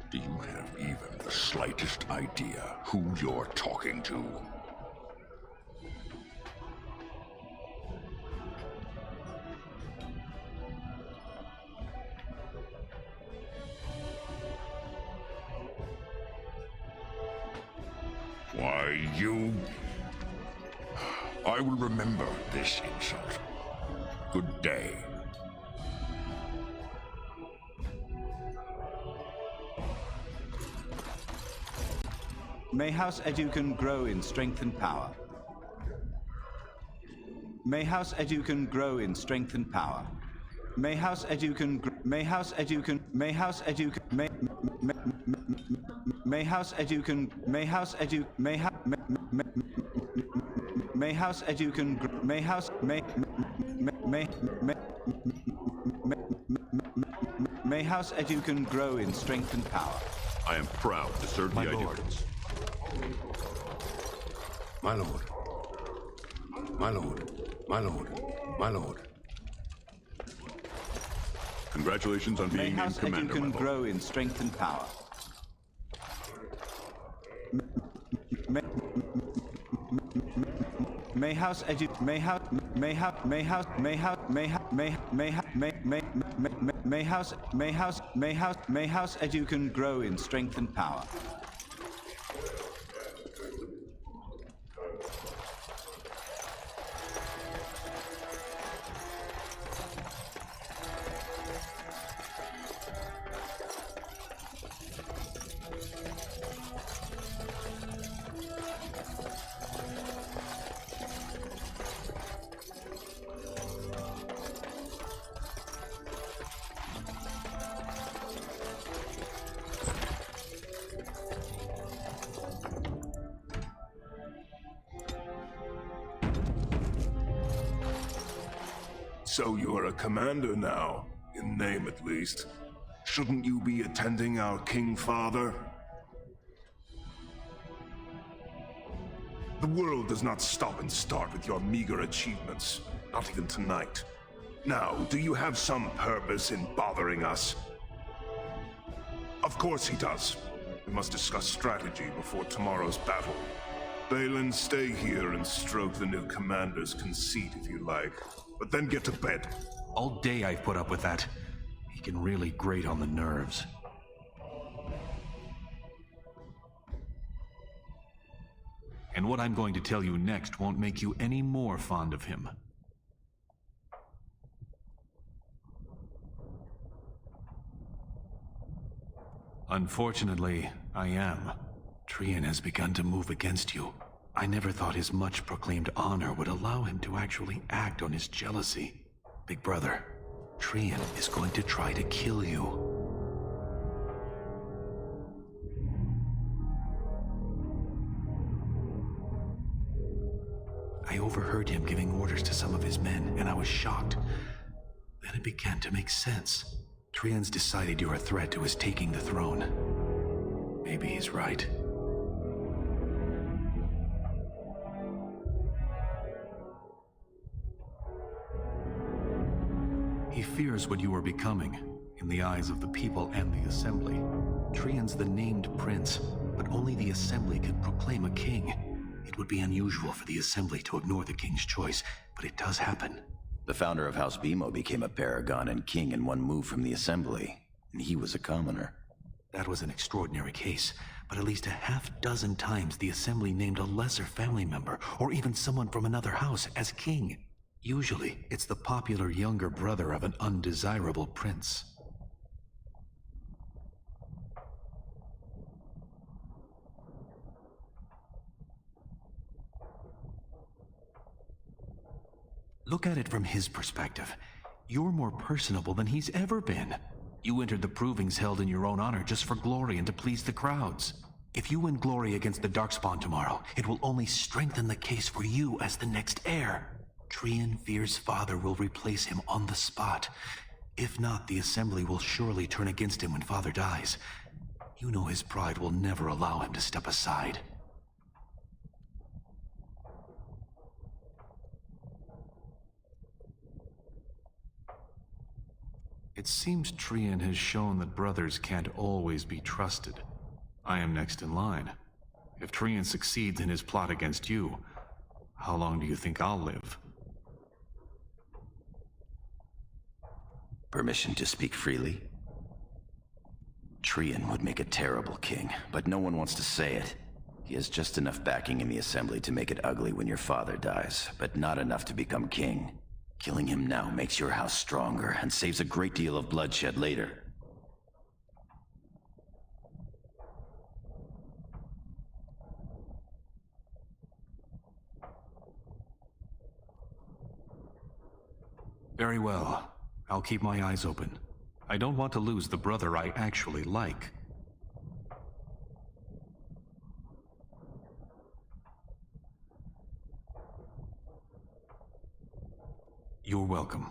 Do you have even the slightest idea who you're talking to? Why, you... I will remember this insult. Good day. May House Edukan grow in strength and power. May House Educan grow in strength and power. May House Educan, May House Educan, May House Educan, May House Educan, May House Edu, May House Educan, May House, May House Educan grow in strength and power. I am proud to serve the Educans. My lord. My lord. My lord. My lord. Congratulations on being named commander, my May House Educan lord. grow in strength and power. May House Edu, May House, May House, May House, May House, May House, May House, May House, May House, May House Educan grow in strength and power. So you're a commander now, in name at least. Shouldn't you be attending our King Father? The world does not stop and start with your meager achievements, not even tonight. Now, do you have some purpose in bothering us? Of course he does. We must discuss strategy before tomorrow's battle. Balin, stay here and stroke the new commander's conceit if you like. But then get to bed. All day I've put up with that. He can really grate on the nerves. And what I'm going to tell you next won't make you any more fond of him. Unfortunately, I am. Trian has begun to move against you. I never thought his much-proclaimed honor would allow him to actually act on his jealousy. Big brother, Trian is going to try to kill you. I overheard him giving orders to some of his men, and I was shocked. Then it began to make sense. Trian's decided you're a threat to his taking the throne. Maybe he's right. He fears what you are becoming, in the eyes of the people and the Assembly. Trian's the named prince, but only the Assembly can proclaim a king. It would be unusual for the Assembly to ignore the king's choice, but it does happen. The founder of House Bimo became a paragon and king in one move from the Assembly, and he was a commoner. That was an extraordinary case, but at least a half-dozen times the Assembly named a lesser family member, or even someone from another house, as king. Usually, it's the popular younger brother of an undesirable prince. Look at it from his perspective. You're more personable than he's ever been. You entered the provings held in your own honor just for glory and to please the crowds. If you win glory against the Darkspawn tomorrow, it will only strengthen the case for you as the next heir. Trian fears father will replace him on the spot. If not, the Assembly will surely turn against him when father dies. You know his pride will never allow him to step aside. It seems Trian has shown that brothers can't always be trusted. I am next in line. If Trian succeeds in his plot against you, how long do you think I'll live? Permission to speak freely? Trian would make a terrible king, but no one wants to say it. He has just enough backing in the Assembly to make it ugly when your father dies, but not enough to become king. Killing him now makes your house stronger and saves a great deal of bloodshed later. Very well. I'll keep my eyes open. I don't want to lose the brother I actually like. You're welcome.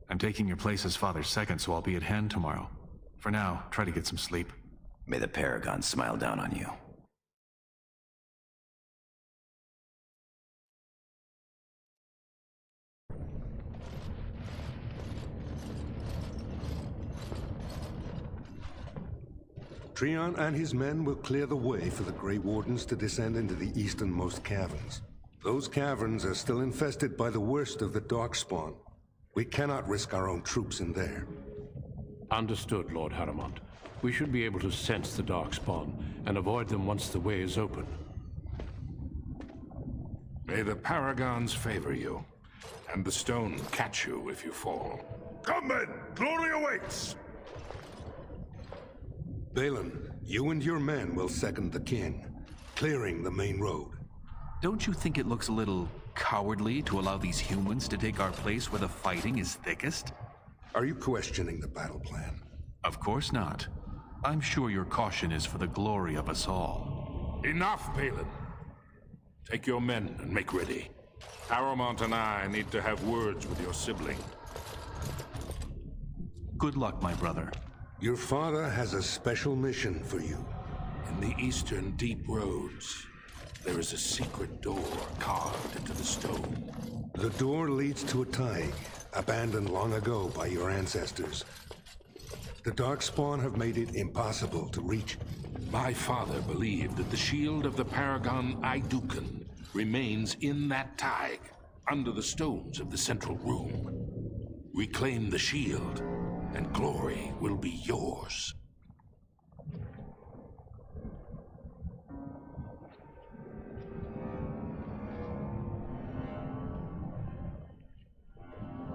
I'm taking your place as father's second, so I'll be at hand tomorrow. For now, try to get some sleep. May the Paragon smile down on you. Treon and his men will clear the way for the Grey Wardens to descend into the easternmost caverns. Those caverns are still infested by the worst of the Darkspawn. We cannot risk our own troops in there. Understood, Lord Harrowmont. We should be able to sense the Darkspawn and avoid them once the way is open. May the Paragons favor you, and the stone catch you if you fall. Come men! Glory awaits! Balin, you and your men will second the king, clearing the main road. Don't you think it looks a little cowardly to allow these humans to take our place where the fighting is thickest? Are you questioning the battle plan? Of course not. I'm sure your caution is for the glory of us all. Enough, Balin. Take your men and make ready. Harrowmont and I need to have words with your sibling. Good luck, my brother. Your father has a special mission for you. In the eastern deep roads, there is a secret door carved into the stone. The door leads to a Taig, abandoned long ago by your ancestors. The Darkspawn have made it impossible to reach. My father believed that the shield of the Paragon Aidukan remains in that Taig, under the stones of the central room. Reclaim the shield, and glory will be yours.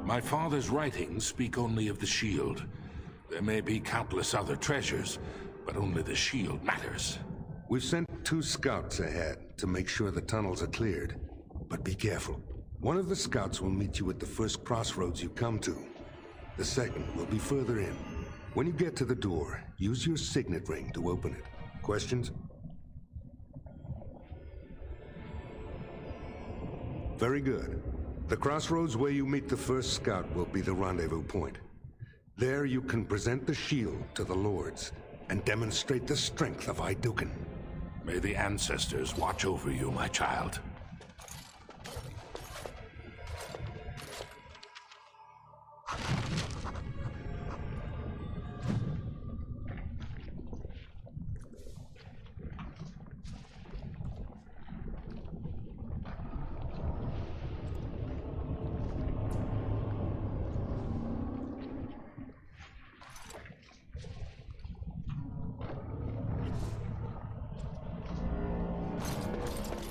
My father's writings speak only of the shield. There may be countless other treasures, but only the shield matters. We've sent 2 scouts ahead to make sure the tunnels are cleared. But be careful. One of the scouts will meet you at the first crossroads you come to. The second will be further in. When you get to the door, use your signet ring to open it. Questions? Very good. The crossroads where you meet the first scout will be the rendezvous point. There you can present the shield to the lords and demonstrate the strength of Aidukan. May the ancestors watch over you, my child.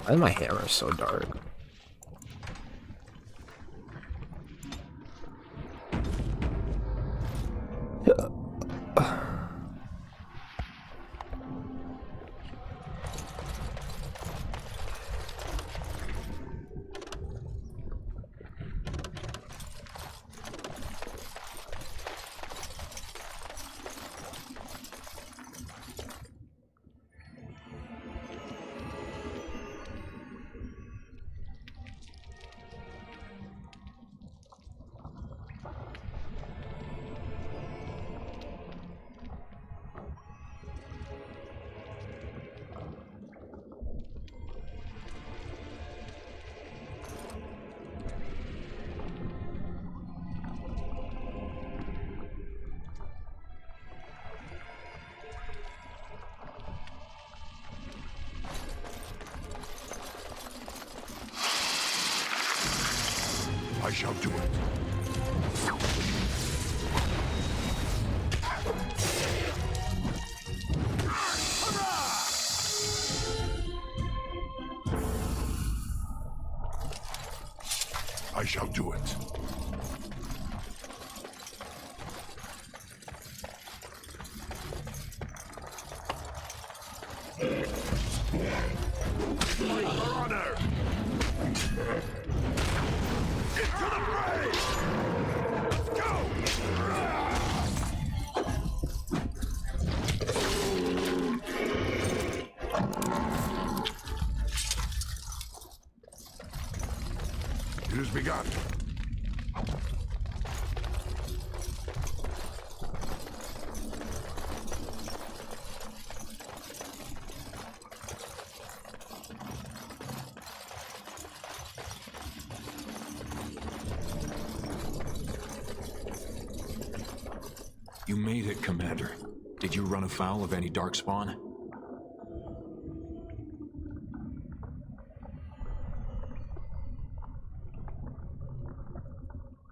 Why my hair is so dark? I shall do it. I shall do it. For honor! Into the fray! It has begun. You made it, Commander. Did you run afoul of any darkspawn?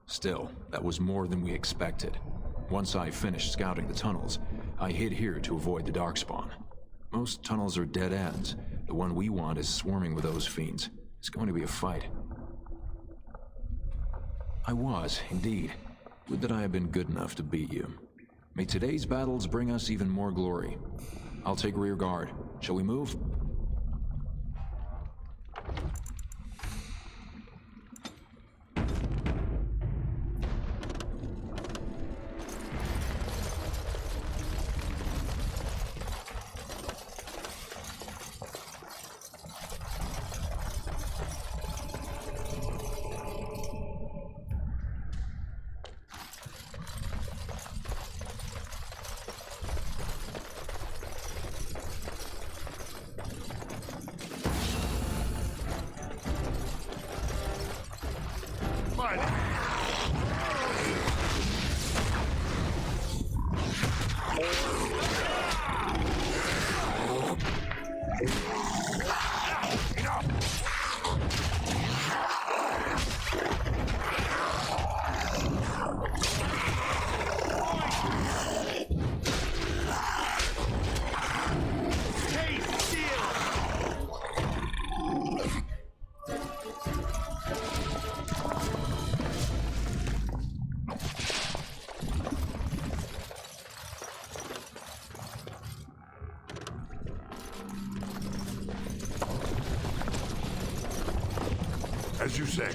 Still, that was more than we expected. Once I finished scouting the tunnels, I hid here to avoid the darkspawn. Most tunnels are dead ends. The one we want is swarming with those fiends. It's going to be a fight. I was, indeed. Would that I had been good enough to beat you. May today's battles bring us even more glory. I'll take rear guard. Shall we move? As you say.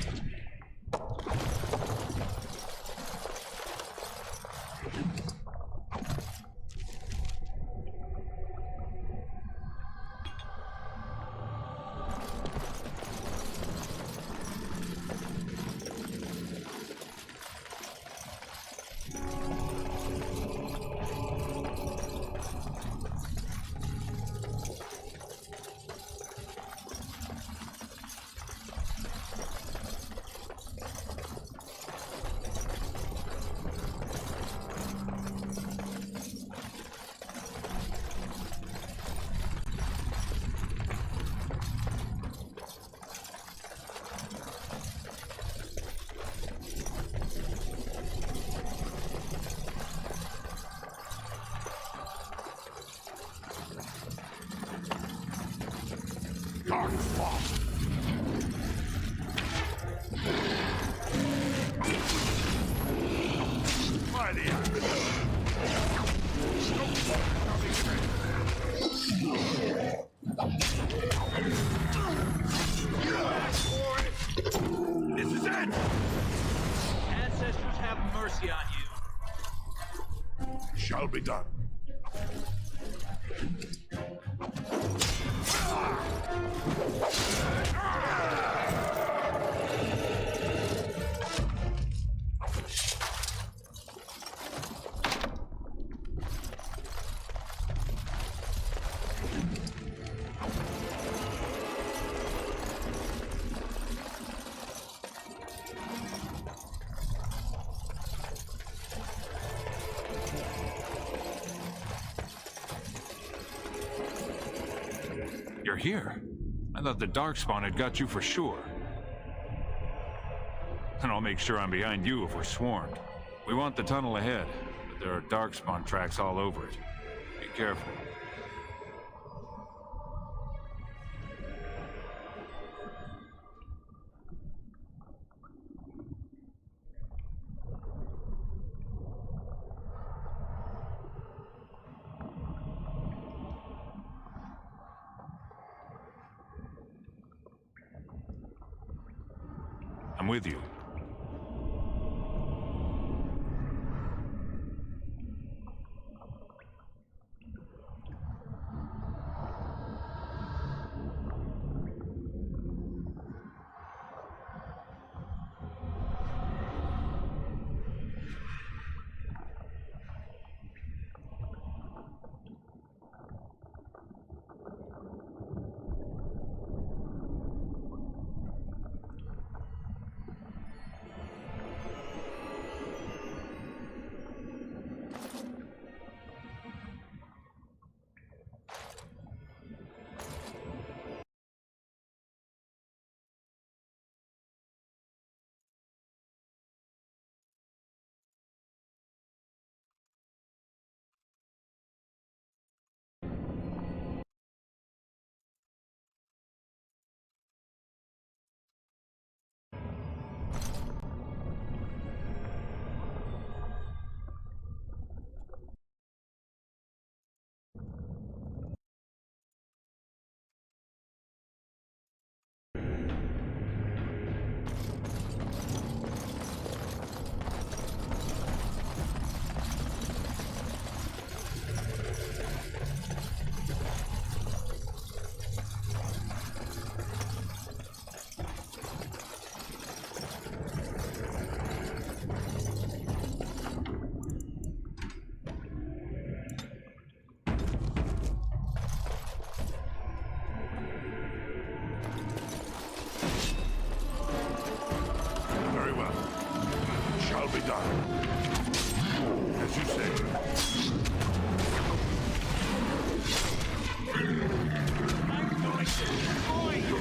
Dark Swamp. By the This is it! Ancestors have mercy on you. Shall be done. You're here. I thought the Darkspawn had got you for sure. And I'll make sure I'm behind you if we're swarmed. We want the tunnel ahead, but there are Darkspawn tracks all over it. Be careful. I'm with you. done. As you say. I'm going to destroy you!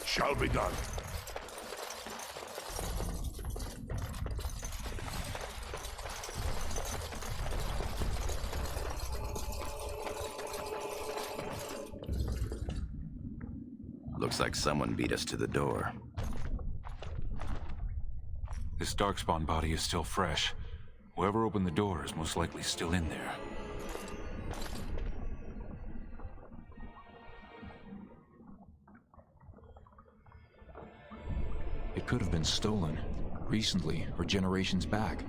Shall be done. Looks like someone beat us to the door. This Darkspawn body is still fresh. Whoever opened the door is most likely still in there. It could have been stolen, recently or generations back.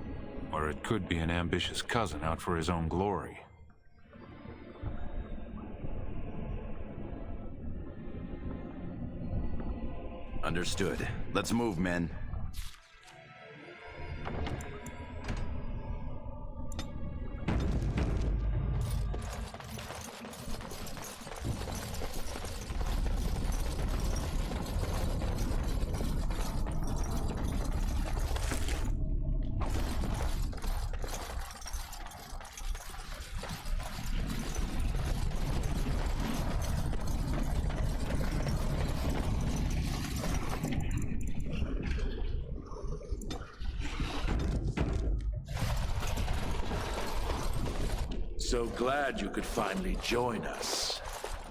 Or it could be an ambitious cousin out for his own glory. Understood. Let's move, men. So glad you could finally join us.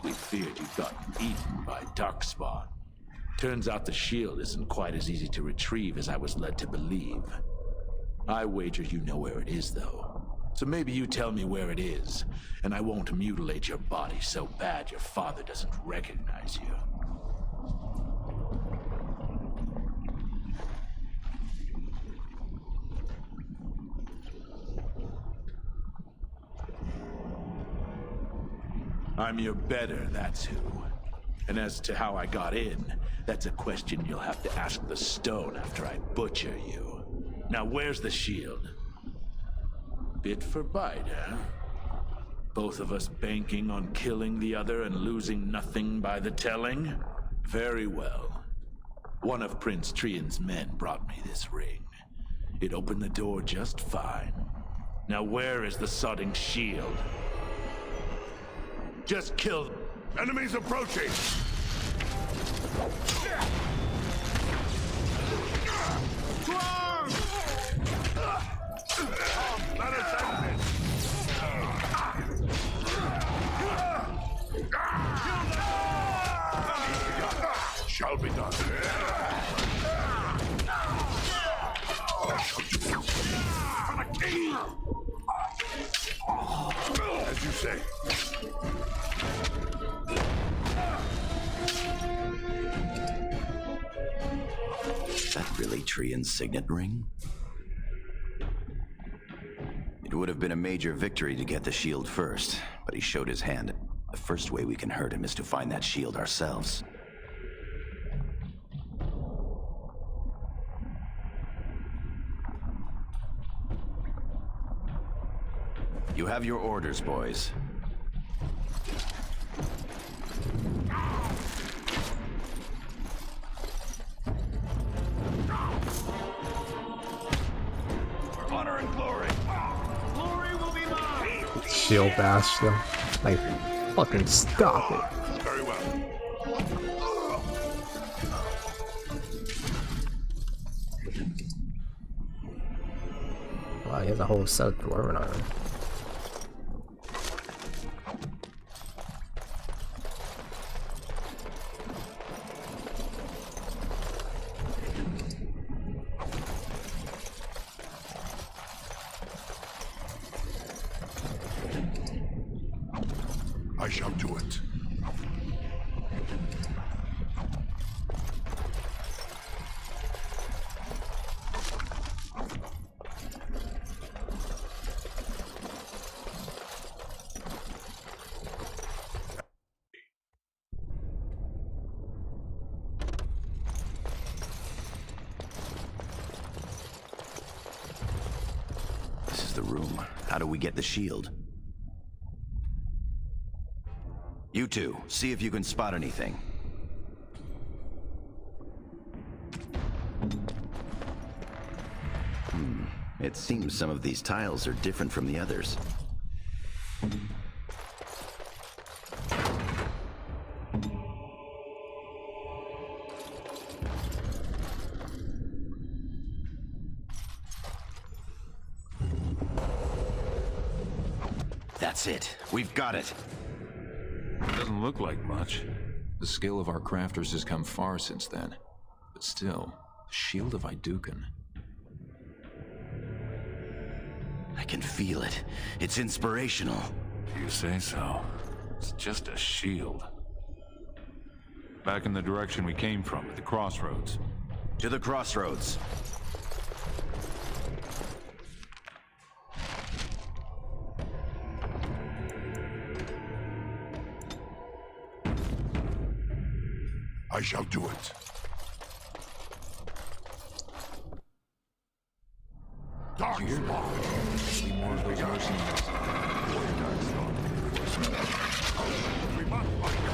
We feared you'd gotten eaten by Darkspawn. Turns out the shield isn't quite as easy to retrieve as I was led to believe. I wager you know where it is, though. So maybe you tell me where it is, and I won't mutilate your body so bad your father doesn't recognize you. I'm your better, that's who. And as to how I got in, that's a question you'll have to ask the stone after I butcher you. Now where's the shield? Bit for bite, huh? Both of us banking on killing the other and losing nothing by the telling? Very well. One of Prince Trian's men brought me this ring. It opened the door just fine. Now where is the sodding shield? Just kill them. Enemies approaching! Shall be done. For the king! As you say. Is that really Trian's signet ring? It would have been a major victory to get the shield first, but he showed his hand. The first way we can hurt him is to find that shield ourselves. You have your orders, boys. For honor and glory. Glory will be mine. Shield bash them. Like, fucking stop it. Very well. Wow, he has a whole set of dwarven armor. I shall do it. This is the room. How do we get the shield? You two, see if you can spot anything. It seems some of these tiles are different from the others. That's it. We've got it. Doesn't look like much. The skill of our crafters has come far since then. But still, the Shield of Iduken. I can feel it. It's inspirational. If you say so. It's just a shield. Back in the direction we came from, at the crossroads. To the crossroads. I shall do it. Darkspawn! Be more of those mercenaries. We must find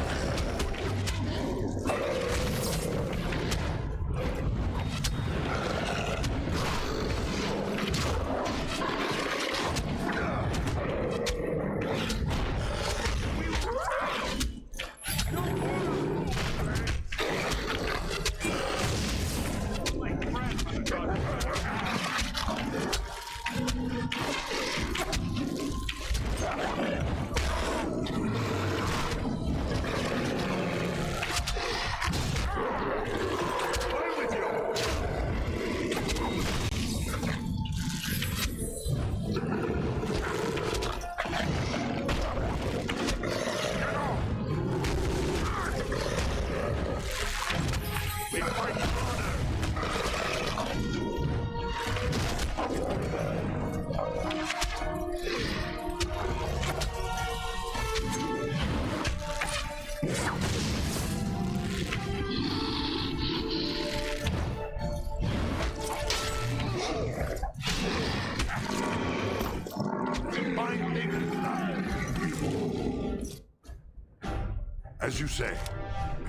As you say,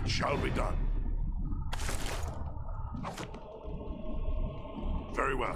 it shall be done. Very well.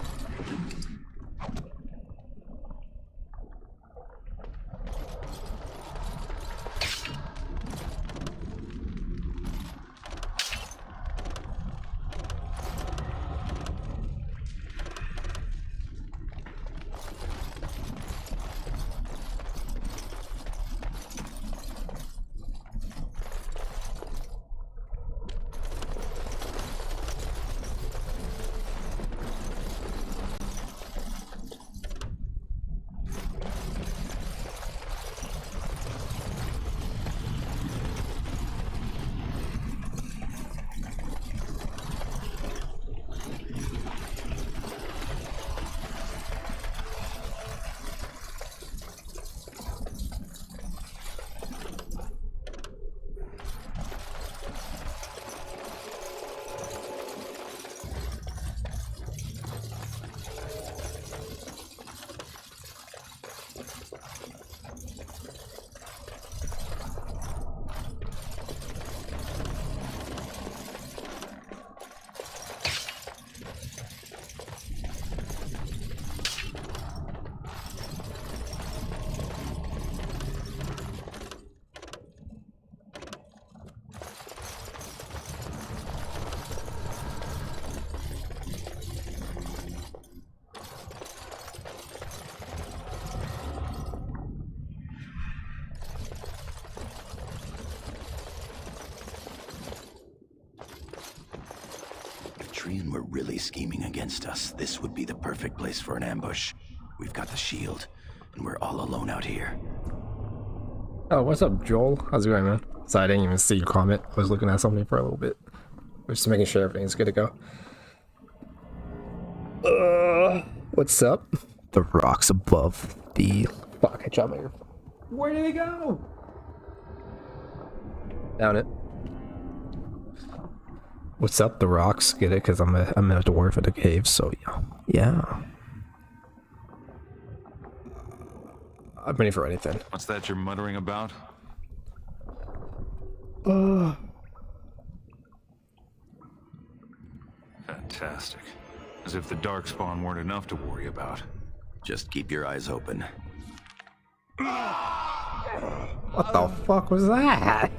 Trian were really scheming against us, this would be the perfect place for an ambush. We've got the shield, and we're all alone out here. Oh, what's up, Joel? How's it going, man? Sorry, I didn't even see your comment. I was looking at something for a little bit. Just making sure everything's good to go. What's up? The rocks above the... Fuck, I dropped my earphone. Where did it go? Down it. What's up, the rocks? Get it? Because I'm a dwarf at the cave, so yeah. Yeah. I'm ready for anything. What's that you're muttering about? Fantastic. As if the Darkspawn weren't enough to worry about. Just keep your eyes open. What the fuck was that?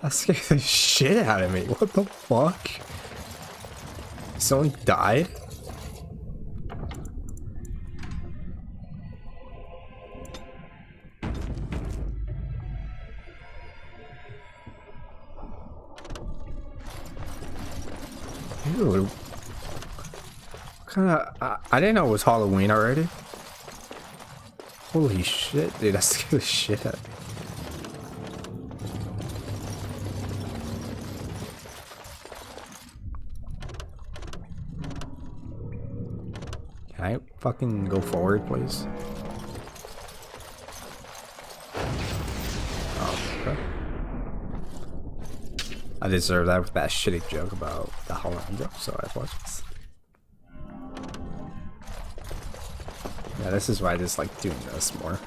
That scared the shit out of me. What the fuck? Someone died? Dude. Kinda, I didn't know it was Halloween already. Holy shit, dude, that scared the shit out of me. Can I fucking go forward, please? Oh, okay. I deserve that with that shitty joke about the Halloween joke, so I apologize. Yeah, this is why I just like doing this more.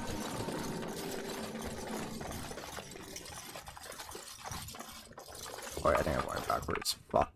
Oh yeah, I think I'm going backwards. Fuck.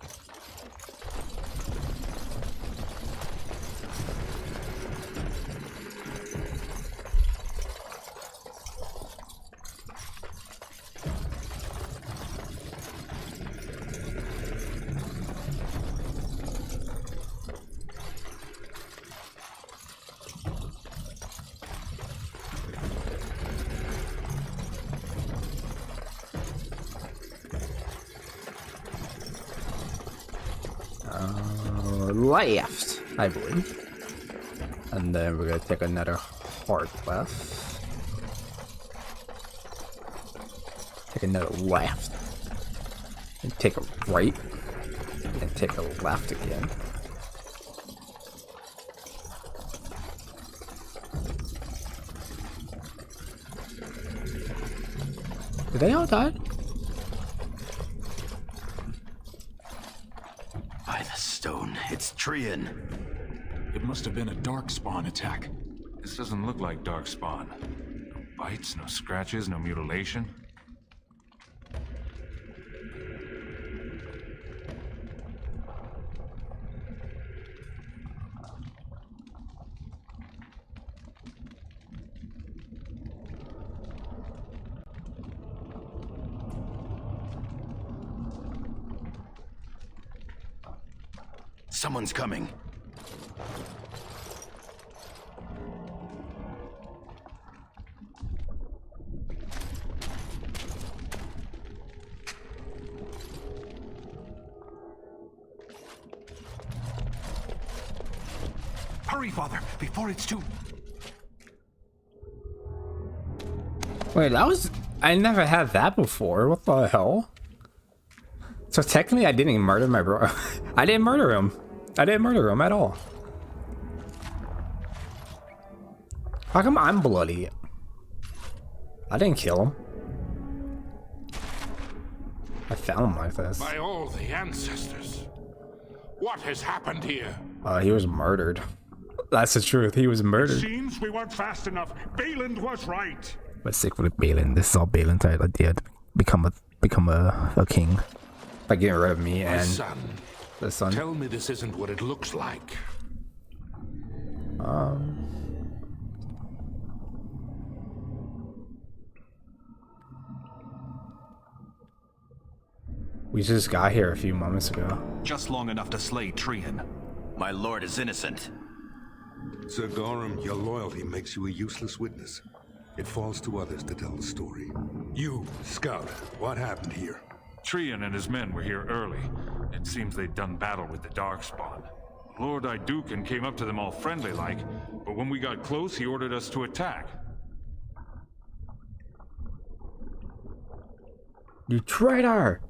Left, I believe. And then we're gonna take another hard left. Take another left. And take a right. And take a left again. Did they all die? It's Trian. It must have been a Darkspawn attack. This doesn't look like Darkspawn. No bites, no scratches, no mutilation. Someone's coming. Hurry, Father, before it's too... Wait, that was... I never had that before. What the hell? So technically I didn't murder my bro. I didn't murder him. I didn't murder him at all. How come I'm bloody? I didn't kill him. I found him like this. By all the ancestors. What has happened here? He was murdered. That's the truth. He was murdered. Seems we weren't fast enough. Balin was right. But sick with Balin. This is all Balin's idea to become a king. By getting rid of me and the son. Tell me this isn't what it looks like. We just got here a few moments ago. Just long enough to slay Trian. My lord is innocent. Sir Gorham, your loyalty makes you a useless witness. It falls to others to tell the story. You, Scout, what happened here? Trian and his men were here early. It seems they'd done battle with the Darkspawn. Lord Iduken came up to them all friendly-like, but when we got close, he ordered us to attack. You traitor!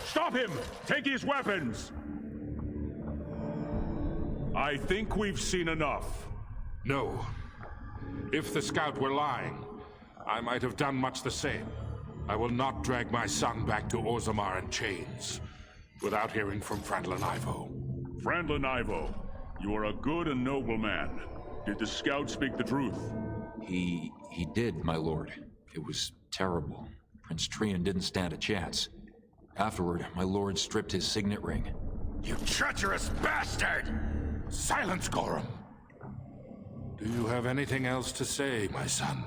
Stop him! Take his weapons! I think we've seen enough. No. If the scout were lying, I might have done much the same. I will not drag my son back to Orzammar in chains without hearing from Frandlin Ivo. Frandlin Ivo, you are a good and noble man. Did the scout speak the truth? He did, my lord. It was terrible. Prince Trian didn't stand a chance. Afterward, my lord stripped his signet ring. You treacherous bastard! Silence, Gorham! Do you have anything else to say, my son?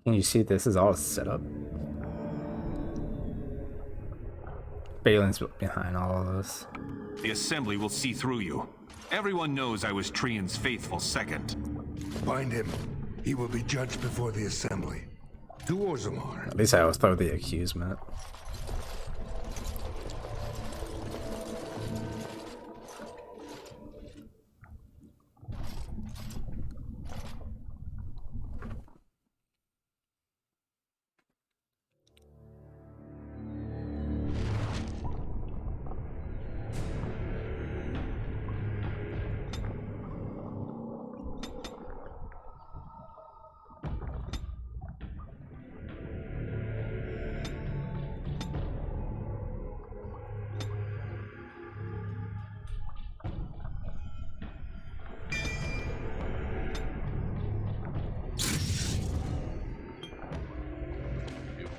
Can you see this is all set up? Balin's behind all of this. The Assembly will see through you. Everyone knows I was Trian's faithful second. Find him. He will be judged before the Assembly. To Orzammar. At least I always throw the accusement.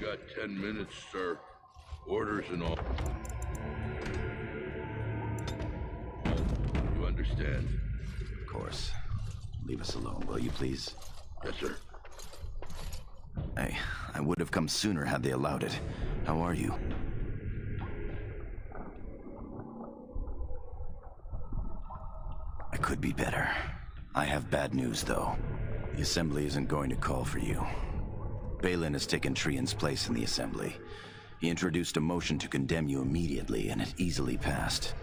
Got 10 minutes, sir. Orders and all. You understand? Of course. Leave us alone, will you please? Yes, sir. I would have come sooner had they allowed it. How are you? I could be better. I have bad news, though. The Assembly isn't going to call for you. Balin has taken Trian's place in the Assembly. He introduced a motion to condemn you immediately, and it easily passed.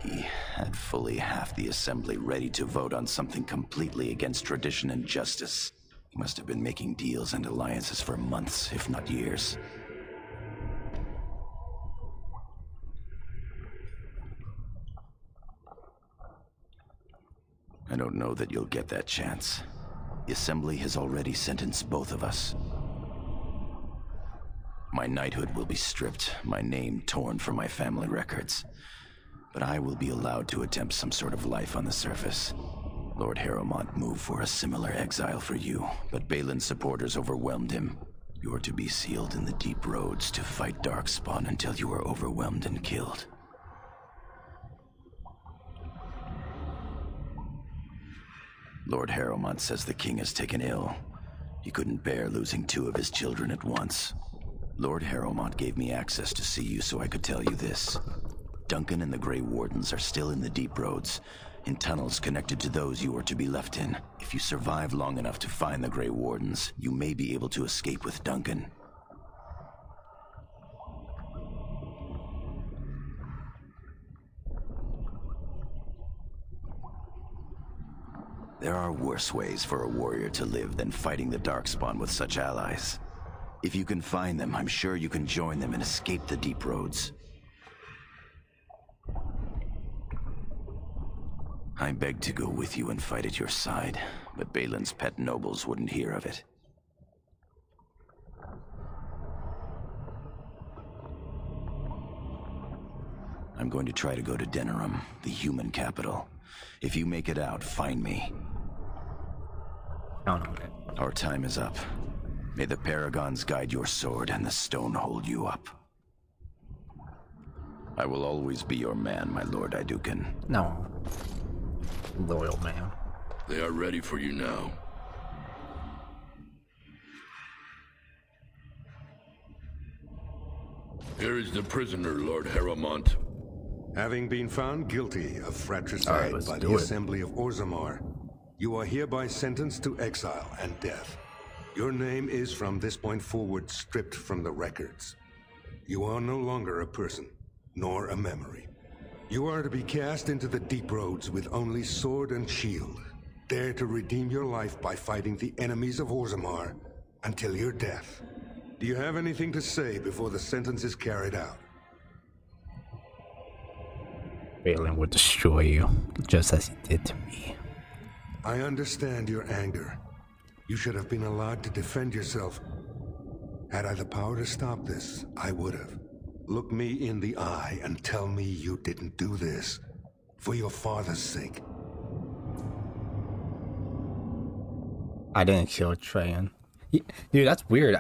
He had fully half the Assembly ready to vote on something completely against tradition and justice. He must have been making deals and alliances for months, if not years. I don't know that you'll get that chance. The Assembly has already sentenced both of us. My knighthood will be stripped, my name torn from my family records. But I will be allowed to attempt some sort of life on the surface. Lord Harrowmont moved for a similar exile for you, but Balin's supporters overwhelmed him. You are to be sealed in the deep roads to fight Darkspawn until you are overwhelmed and killed. Lord Harrowmont says the king is taken ill. He couldn't bear losing 2 of his children at once. Lord Harrowmont gave me access to see you so I could tell you this. Duncan and the Grey Wardens are still in the deep roads, in tunnels connected to those you are to be left in. If you survive long enough to find the Grey Wardens, you may be able to escape with Duncan. There are worse ways for a warrior to live than fighting the Darkspawn with such allies. If you can find them, I'm sure you can join them and escape the deep roads. I begged to go with you and fight at your side, but Balin's pet nobles wouldn't hear of it. I'm going to try to go to Denerim, the human capital. If you make it out, find me. Count on it. Our time is up. May the Paragons guide your sword and the stone hold you up. I will always be your man, my Lord Iduken. No. Loyal man. They are ready for you now. Here is the prisoner, Lord Harrowmont. Having been found guilty of fratricide by the Assembly of Orzammar, you are hereby sentenced to exile and death. Your name is from this point forward stripped from the records. You are no longer a person, nor a memory. You are to be cast into the deep roads with only sword and shield. Dare to redeem your life by fighting the enemies of Orzammar until your death. Do you have anything to say before the sentence is carried out? Balin would destroy you, just as he did to me. I understand your anger. You should have been allowed to defend yourself. Had I the power to stop this, I would have. Look me in the eye and tell me you didn't do this for your father's sake. I didn't kill Trajan. Dude, that's weird.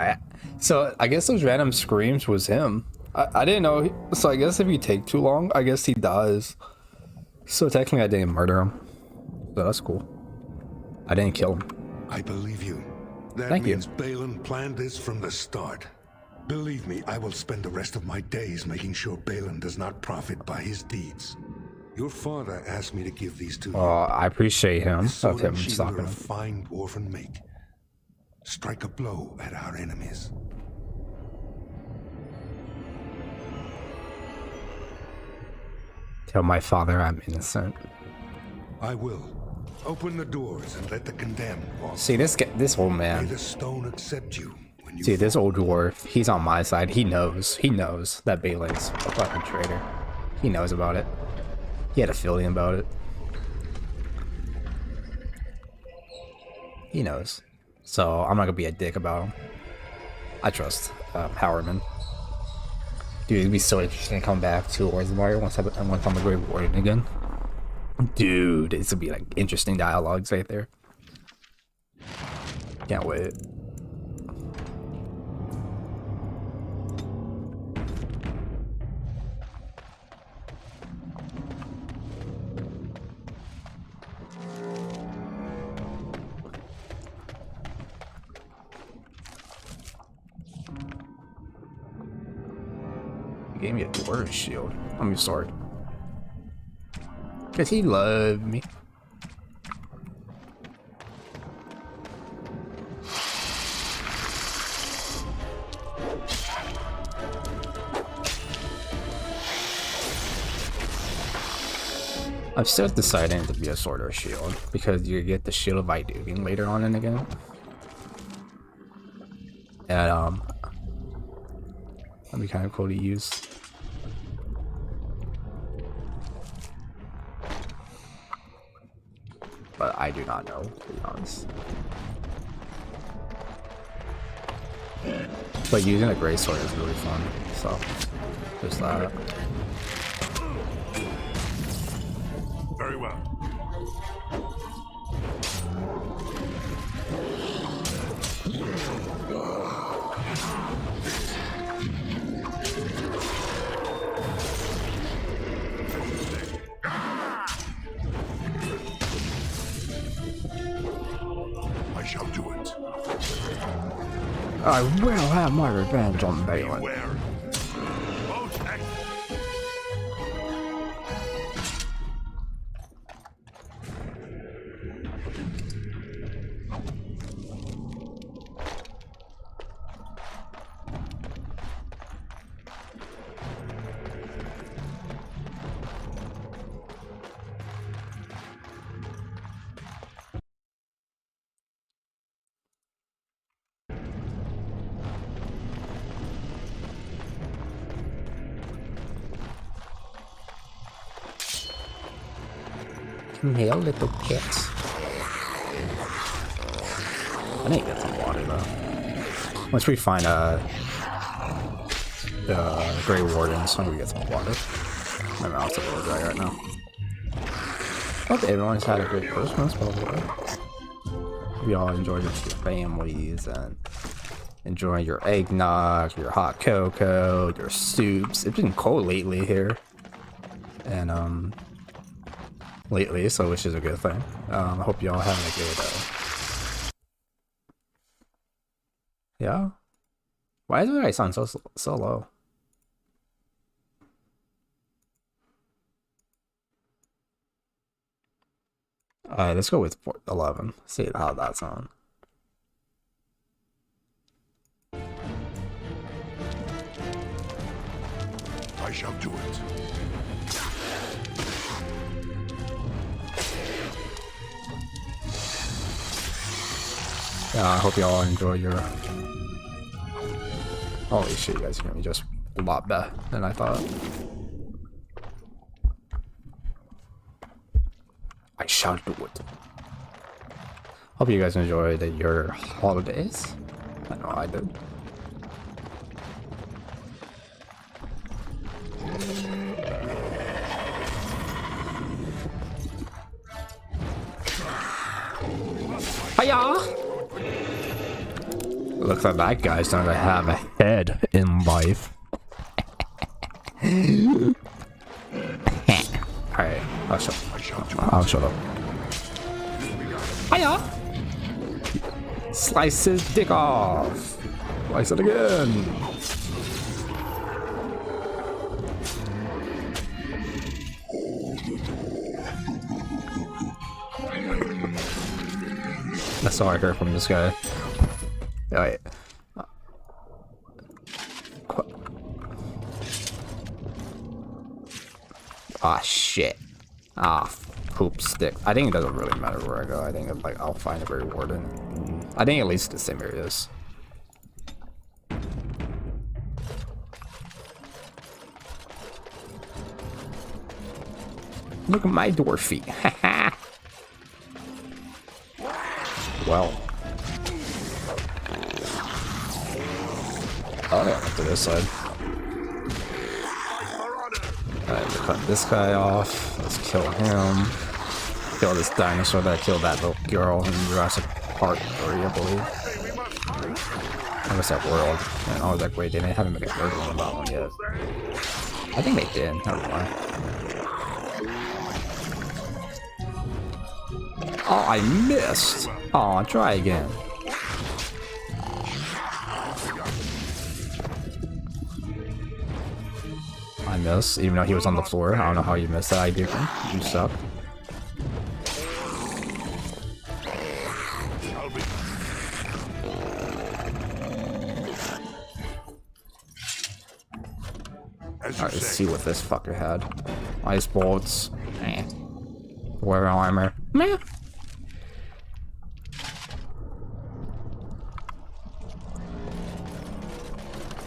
So I guess those random screams was him. I didn't know. So I guess if you take too long, I guess he dies. So technically I didn't murder him. So that's cool. I didn't kill him. I believe you. That Thank means you. Balin planned this from the start. Believe me, I will spend the rest of my days making sure Balin does not profit by his deeds. Your father asked me to give these to you. Oh, I appreciate him. This sword Of him and shield stopping are a him. fine dwarven make. Strike a blow at our enemies. Tell my father I'm innocent. I will. Open the doors and let the condemned walk. See this old May man. the stone accept you. See this old dwarf. He's on my side. He knows. He knows that Balin's a fucking traitor. He knows about it. He had a feeling about it. He knows. So I'm not gonna be a dick about him. I trust Howerman. Dude, it'd be so interesting to come back to Orzammar once I'm a Great Warden again. Dude, it's gonna be like interesting dialogues right there. Can't wait. He gave me a dwarf shield. I'm sorry. Cause he loved me. I'm still deciding to be a sword or a shield because you get the shield of Idugan later on in the game. And that'd be kind of cool to use. But I do not know, to be honest. But using a great sword is really fun, so there's that. Very well. I shall do it. I will have my revenge on Balin. Beware. Most excellent. Come here, little pets. I need to get some water though. Once we find the Grey Wardens, I'm gonna get some water. My mouth's a little dry right now. Hope everyone's had a great Christmas, by the way. We all enjoyed with your families and enjoying your eggnog, your hot cocoa, your soups. It's been cold lately here. And so which is a good thing. I hope y'all having a good yeah. Why does it sound so low? Alright, let's go with 11. See how that sounds. I shall do it. Yeah, I hope you all enjoy your... Holy shit, you guys are gonna be just a lot better than I thought. I shall do it. Hope you guys enjoyed your holidays. I know I did. Hiya! Looks like that guy's not gonna have a head in life. Alright, I'll shut up. Hiya! Slice his dick off! Slice it again! That's all I heard from this guy. Oh, wait. Ah, shit. Ah, poop stick. I think it doesn't really matter where I go. I think like I'll find a reward in. I think at least the same areas. Look at my dwarf feet. Well. Oh yeah, to this side. Alright, we'll cut this guy off. Let's kill him. Kill this dinosaur that killed that little girl in Jurassic Park 3, I believe. I guess that world. And I was like, wait, they haven't made a third one about one yet. I think they did. Never mind. Oh, I missed. Oh, try again. I missed, even though he was on the floor. I don't know how you missed that idea. You suck. Alright, let's see what this fucker had. Ice bolts. Eh. Wear armor. Meh.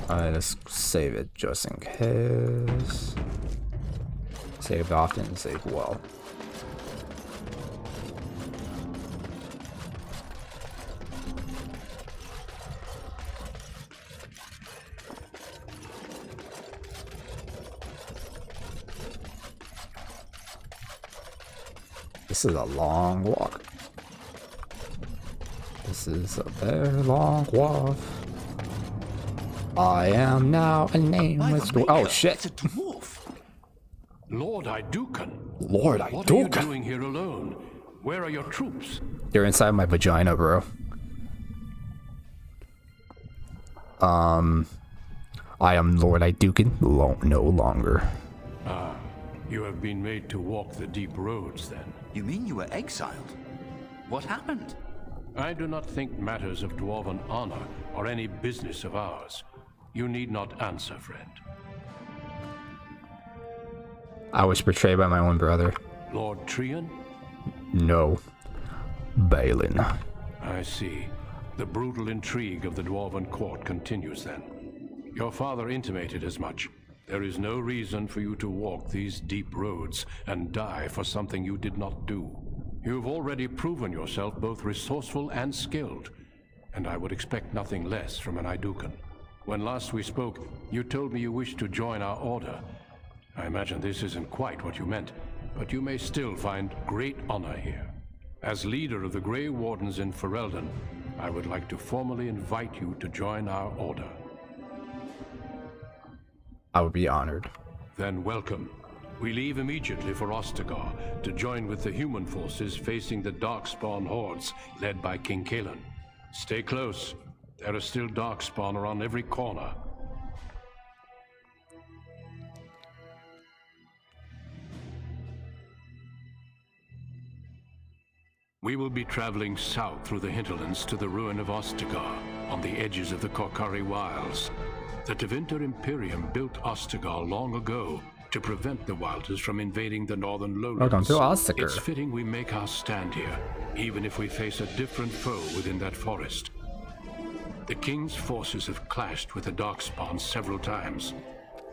Alright, let's save it just in case. Save often, save well. This is a long walk. This is a very long walk. I am now a nameless dwarf. Oh shit! It's a dwarf. Lord Idukan. Lord Idukan. What are you doing here alone? Where are your troops? You're inside my vagina, bro. I am Lord Idukan no longer. Ah, you have been made to walk the deep roads then. You mean you were exiled? What happened? I do not think matters of dwarven honor are any business of ours. You need not answer, friend. I was betrayed by my own brother. Lord Trian? No. Balin. I see. The brutal intrigue of the Dwarven court continues then. Your father intimated as much. There is no reason for you to walk these deep roads and die for something you did not do. You've already proven yourself both resourceful and skilled, and I would expect nothing less from an Idukan. When last we spoke, you told me you wished to join our order. I imagine this isn't quite what you meant, but you may still find great honor here. As leader of the Grey Wardens in Ferelden, I would like to formally invite you to join our order. I would be honored. Then welcome. We leave immediately for Ostagar to join with the human forces facing the Darkspawn hordes led by King Kaelan. Stay close. There are still Darkspawn around every corner. We will be traveling south through the hinterlands to the ruin of Ostagar, on the edges of the Korkari Wilds. The Tevinter Imperium built Ostagar long ago to prevent the Wilders from invading the northern lowlands. Welcome to Ostagar. It's fitting we make our stand here, even if we face a different foe within that forest. The King's forces have clashed with the Darkspawn several times,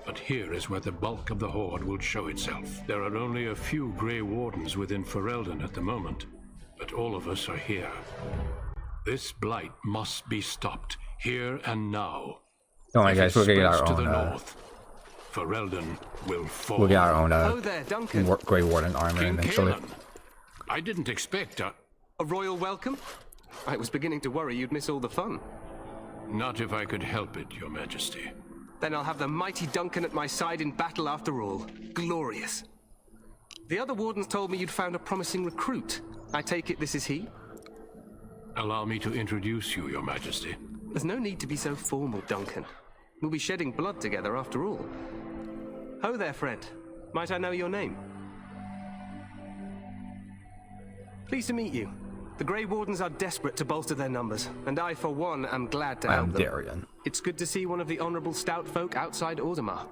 but here is where the bulk of the Horde will show itself. There are only a few Grey Wardens within Ferelden at the moment, but all of us are here. This blight must be stopped, here and now. Don't worry, guys, we'll get our To the own. north, Ferelden will fall. We'll get our own Oh there, Duncan. Grey Warden armor King eventually. Kaelan. I didn't expect A royal welcome? I was beginning to worry you'd miss all the fun. Not if I could help it, Your Majesty. Then I'll have the mighty Duncan at my side in battle after all. Glorious. The other wardens told me you'd found a promising recruit. I take it this is he? Allow me to introduce you, Your Majesty. There's no need to be so formal, Duncan. We'll be shedding blood together after all. Ho there, friend. Might I know your name? Pleased to meet you. The Grey Wardens are desperate to bolster their numbers, and I, for one, am glad to help them. Darian. It's good to see one of the honorable stout folk outside Orzammar.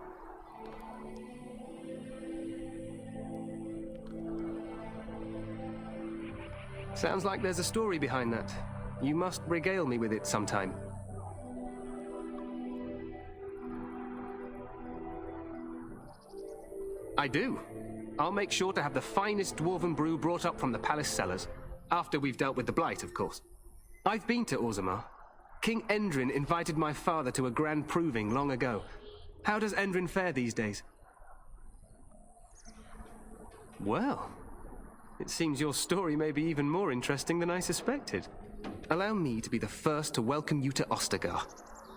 Sounds like there's a story behind that. You must regale me with it sometime. I do. I'll make sure to have the finest dwarven brew brought up from the palace cellars. After we've dealt with the blight, of course. I've been to Orzammar. King Endrin invited my father to a grand proving long ago. How does Endrin fare these days? Well, it seems your story may be even more interesting than I suspected. Allow me to be the first to welcome you to Ostagar.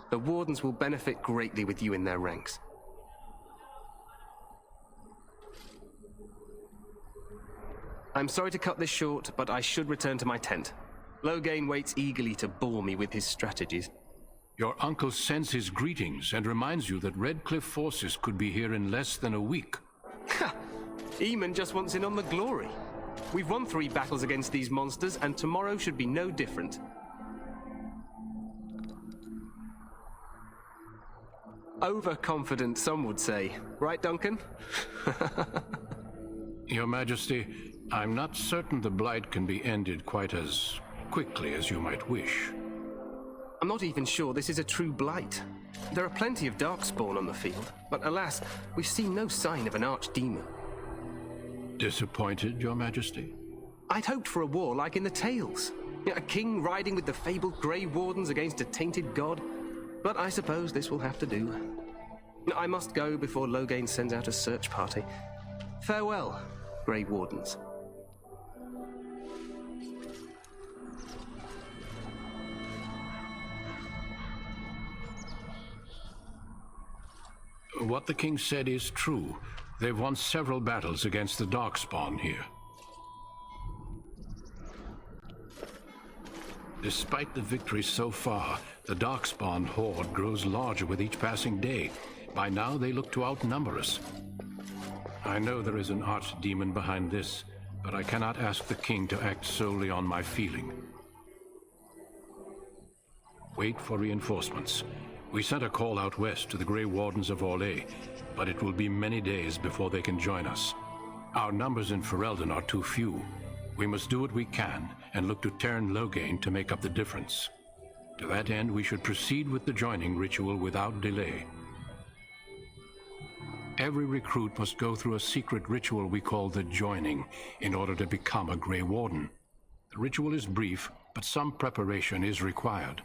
The Wardens will benefit greatly with you in their ranks. I'm sorry to cut this short, but I should return to my tent. Loghain waits eagerly to bore me with his strategies. Your uncle sends his greetings and reminds you that Redcliffe forces could be here in less than a week. Ha! Eamon just wants in on the glory. We've won 3 battles against these monsters, and tomorrow should be no different. Overconfident, some would say. Right, Duncan? Your Majesty, I'm not certain the blight can be ended quite as quickly as you might wish. I'm not even sure this is a true blight. There are plenty of darkspawn on the field, but alas, we've seen no sign of an archdemon. Disappointed, Your Majesty? I'd hoped for a war like in the tales. A king riding with the fabled Grey Wardens against a tainted god. But I suppose this will have to do. I must go before Loghain sends out a search party. Farewell, Grey Wardens. What the king said is true. They've won several battles against the Darkspawn here. Despite the victories so far, the Darkspawn horde grows larger with each passing day. By now, they look to outnumber us. I know there is an archdemon behind this, but I cannot ask the king to act solely on my feeling. Wait for reinforcements. We sent a call out west to the Grey Wardens of Orlais, but it will be many days before they can join us. Our numbers in Ferelden are too few. We must do what we can and look to Teyrn Loghain to make up the difference. To that end, we should proceed with the joining ritual without delay. Every recruit must go through a secret ritual we call the joining in order to become a Grey Warden. The ritual is brief, but some preparation is required.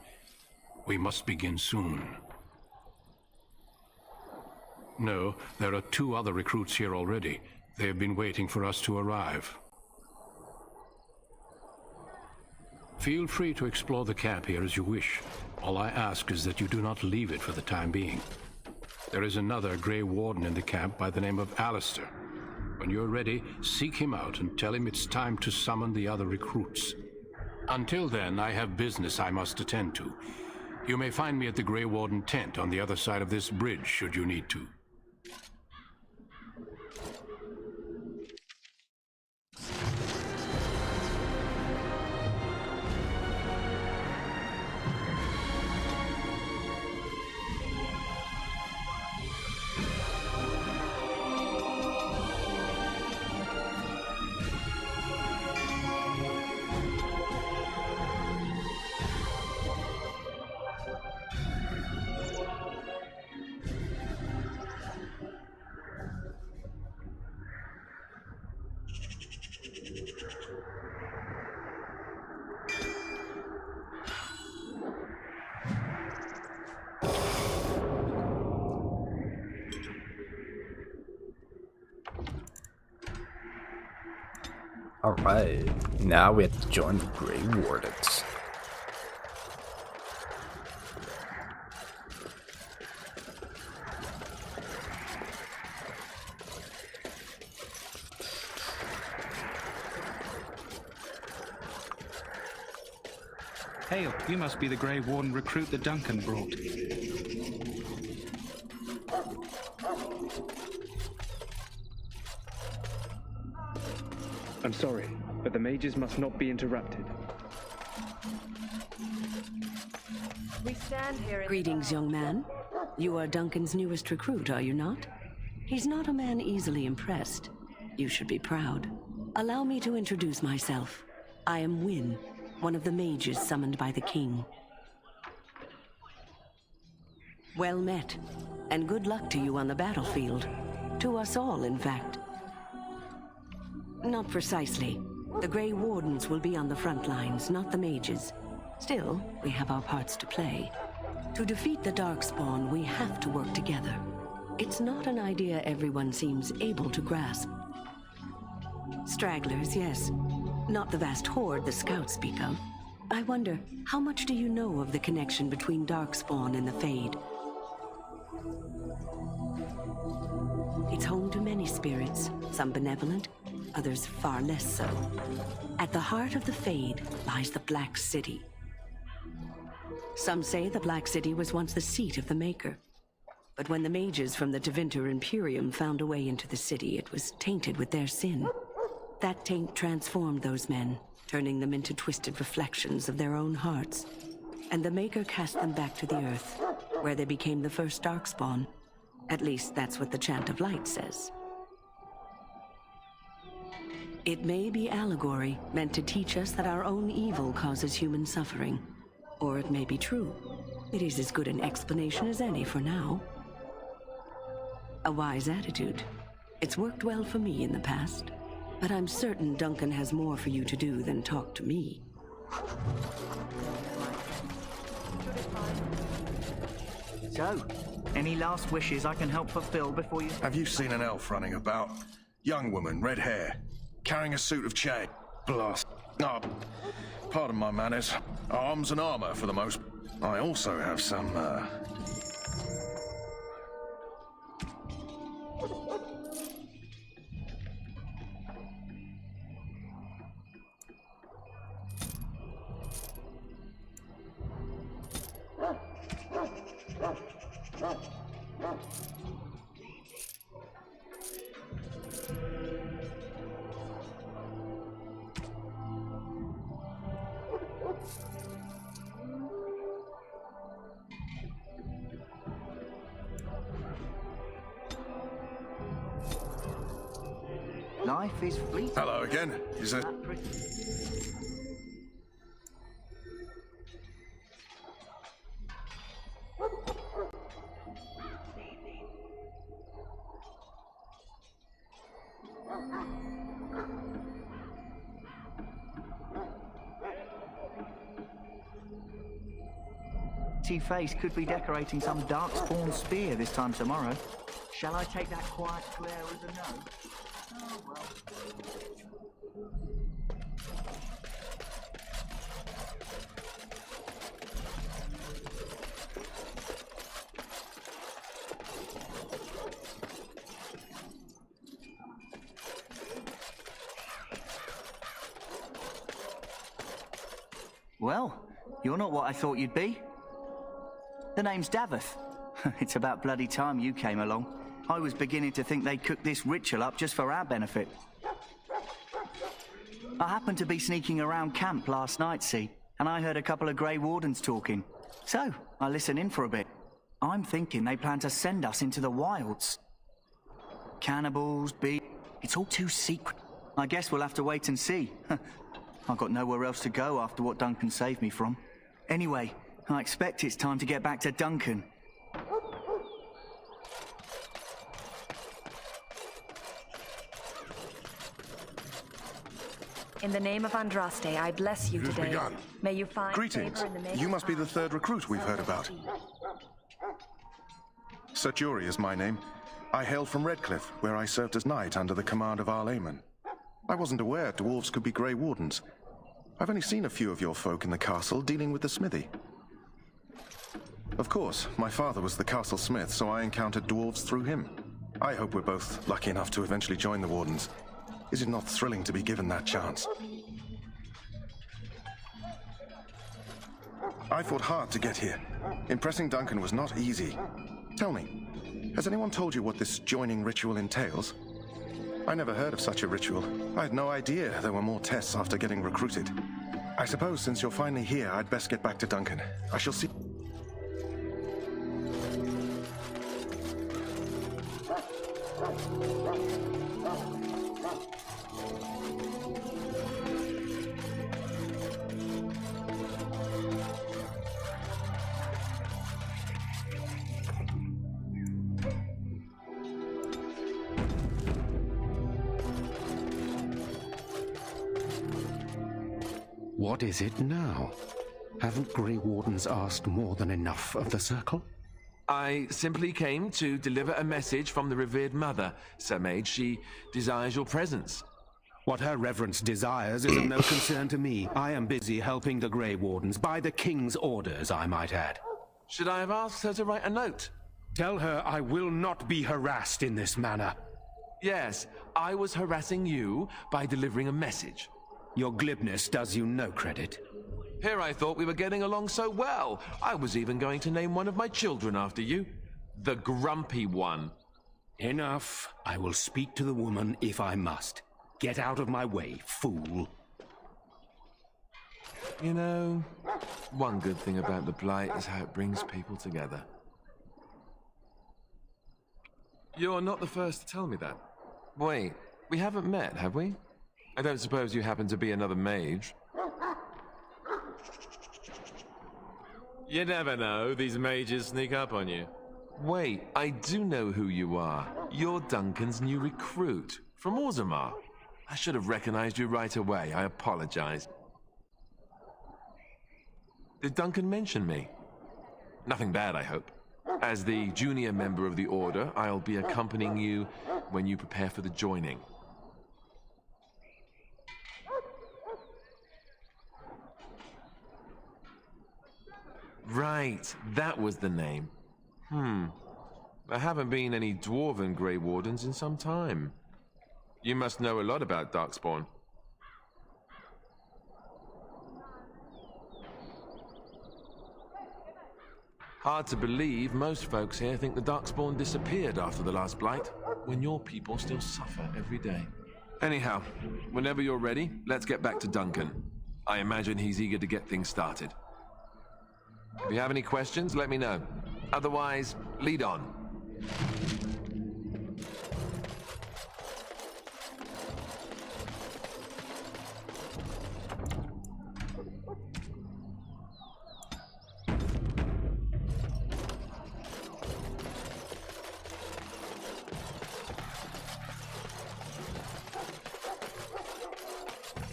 We must begin soon. No, there are 2 other recruits here already. They have been waiting for us to arrive. Feel free to explore the camp here as you wish. All I ask is that you do not leave it for the time being. There is another Grey Warden in the camp by the name of Alistair. When you're ready, seek him out and tell him it's time to summon the other recruits. Until then, I have business I must attend to. You may find me at the Grey Warden tent on the other side of this bridge, should you need to. Alright, now we have to join the Grey Wardens. Hail, you must be the Grey Warden recruit that Duncan brought. I'm sorry, but the mages must not be interrupted. We stand here. Greetings, young man. You are Duncan's newest recruit, are you not? He's not a man easily impressed. You should be proud. Allow me to introduce myself. I am Wynne, one of the mages summoned by the king. Well met, and good luck to you on the battlefield. To us all, in fact. Not precisely. The Grey Wardens will be on the front lines, not the mages. Still, we have our parts to play. To defeat the Darkspawn, we have to work together. It's not an idea everyone seems able to grasp. Stragglers, yes. Not the vast horde the scouts speak of. I wonder, how much do you know of the connection between Darkspawn and the Fade? It's home to many spirits, some benevolent, others far less so. At the heart of the Fade lies the Black City. Some say the Black City was once the seat of the Maker. But when the mages from the Tevinter Imperium found a way into the city, it was tainted with their sin. That taint transformed those men, turning them into twisted reflections of their own hearts. And the Maker cast them back to the Earth, where they became the first Darkspawn. At least that's what the Chant of Light says. It may be allegory, meant to teach us that our own evil causes human suffering. Or it may be true. It is as good an explanation as any for now. A wise attitude. It's worked well for me in the past. But I'm certain Duncan has more for you to do than talk to me. So, any last wishes I can help fulfill before you... Have you seen an elf running about? Young woman, red hair, carrying a suit of chain. Blast. Ah, pardon my manners. Arms and armor for the most. I also have some, Life is fleeting. Hello again. Is it? Two-Face could be decorating some Darkspawn spear this time tomorrow. Shall I take that quiet glare as a no? Oh, well. Well, you're not what I thought you'd be. The name's Daveth. It's about bloody time you came along. I was beginning to think they'd cooked this ritual up just for our benefit. I happened to be sneaking around camp last night, see, and I heard a couple of Grey Wardens talking. So, I listened in for a bit. I'm thinking they plan to send us into the wilds. Cannibals, bees, it's all too secret. I guess we'll have to wait and see. I've got nowhere else to go after what Duncan saved me from. Anyway, I expect it's time to get back to Duncan. In the name of Andraste, I bless you It has today. begun. May you find Greetings. favor in the maker's You must be the eyes. third recruit we've heard about. Serturi is my name. I hail from Redcliffe, where I served as knight under the command of Arlayman. I wasn't aware dwarves could be Grey Wardens. I've only seen a few of your folk in the castle dealing with the smithy. Of course, my father was the castle smith, so I encountered dwarves through him. I hope we're both lucky enough to eventually join the Wardens. Is it not thrilling to be given that chance? I fought hard to get here. Impressing Duncan was not easy. Tell me, has anyone told you what this joining ritual entails? I never heard of such a ritual. I had no idea there were more tests after getting recruited. I suppose since you're finally here, I'd best get back to Duncan. I shall see... What is it now? Haven't Grey Wardens asked more than enough of the Circle? I simply came to deliver a message from the revered mother, Sir Mage. She desires your presence. What her reverence desires is of no concern to me. I am busy helping the Grey Wardens, by the King's orders, I might add. Should I have asked her to write a note? Tell her I will not be harassed in this manner. Yes, I was harassing you by delivering a message. Your glibness does you no credit. Here I thought we were getting along so well. I was even going to name one of my children after you. The Grumpy One. Enough. I will speak to the woman if I must. Get out of my way, fool. You know, one good thing about the Blight is how it brings people together. You're not the first to tell me that. Wait, we haven't met, have we? I don't suppose you happen to be another mage. You never know, these mages sneak up on you. Wait, I do know who you are. You're Duncan's new recruit, from Orzammar. I should have recognized you right away, I apologize. Did Duncan mention me? Nothing bad, I hope. As the junior member of the Order, I'll be accompanying you when you prepare for the joining. Right, that was the name. There haven't been any Dwarven Grey Wardens in some time. You must know a lot about Darkspawn. Hard to believe most folks here think the Darkspawn disappeared after the last Blight, when your people still suffer every day. Anyhow, whenever you're ready, let's get back to Duncan. I imagine he's eager to get things started. If you have any questions, let me know. Otherwise, lead on.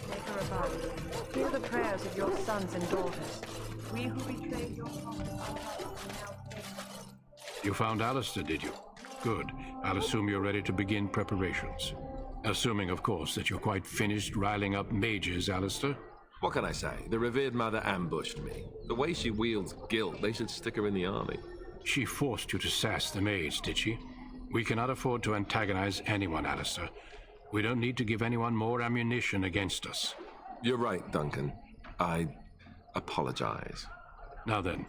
Make her a bow. Hear the prayers of your sons and daughters. We who betrayed your promise are now faithful. You found Alistair, did you? Good. I'll assume you're ready to begin preparations. Assuming, of course, that you're quite finished riling up mages, Alistair. What can I say? The revered mother ambushed me. The way she wields guilt, they should stick her in the army. She forced you to sass the maids, did she? We cannot afford to antagonize anyone, Alistair. We don't need to give anyone more ammunition against us. You're right, Duncan. I apologize. Now then,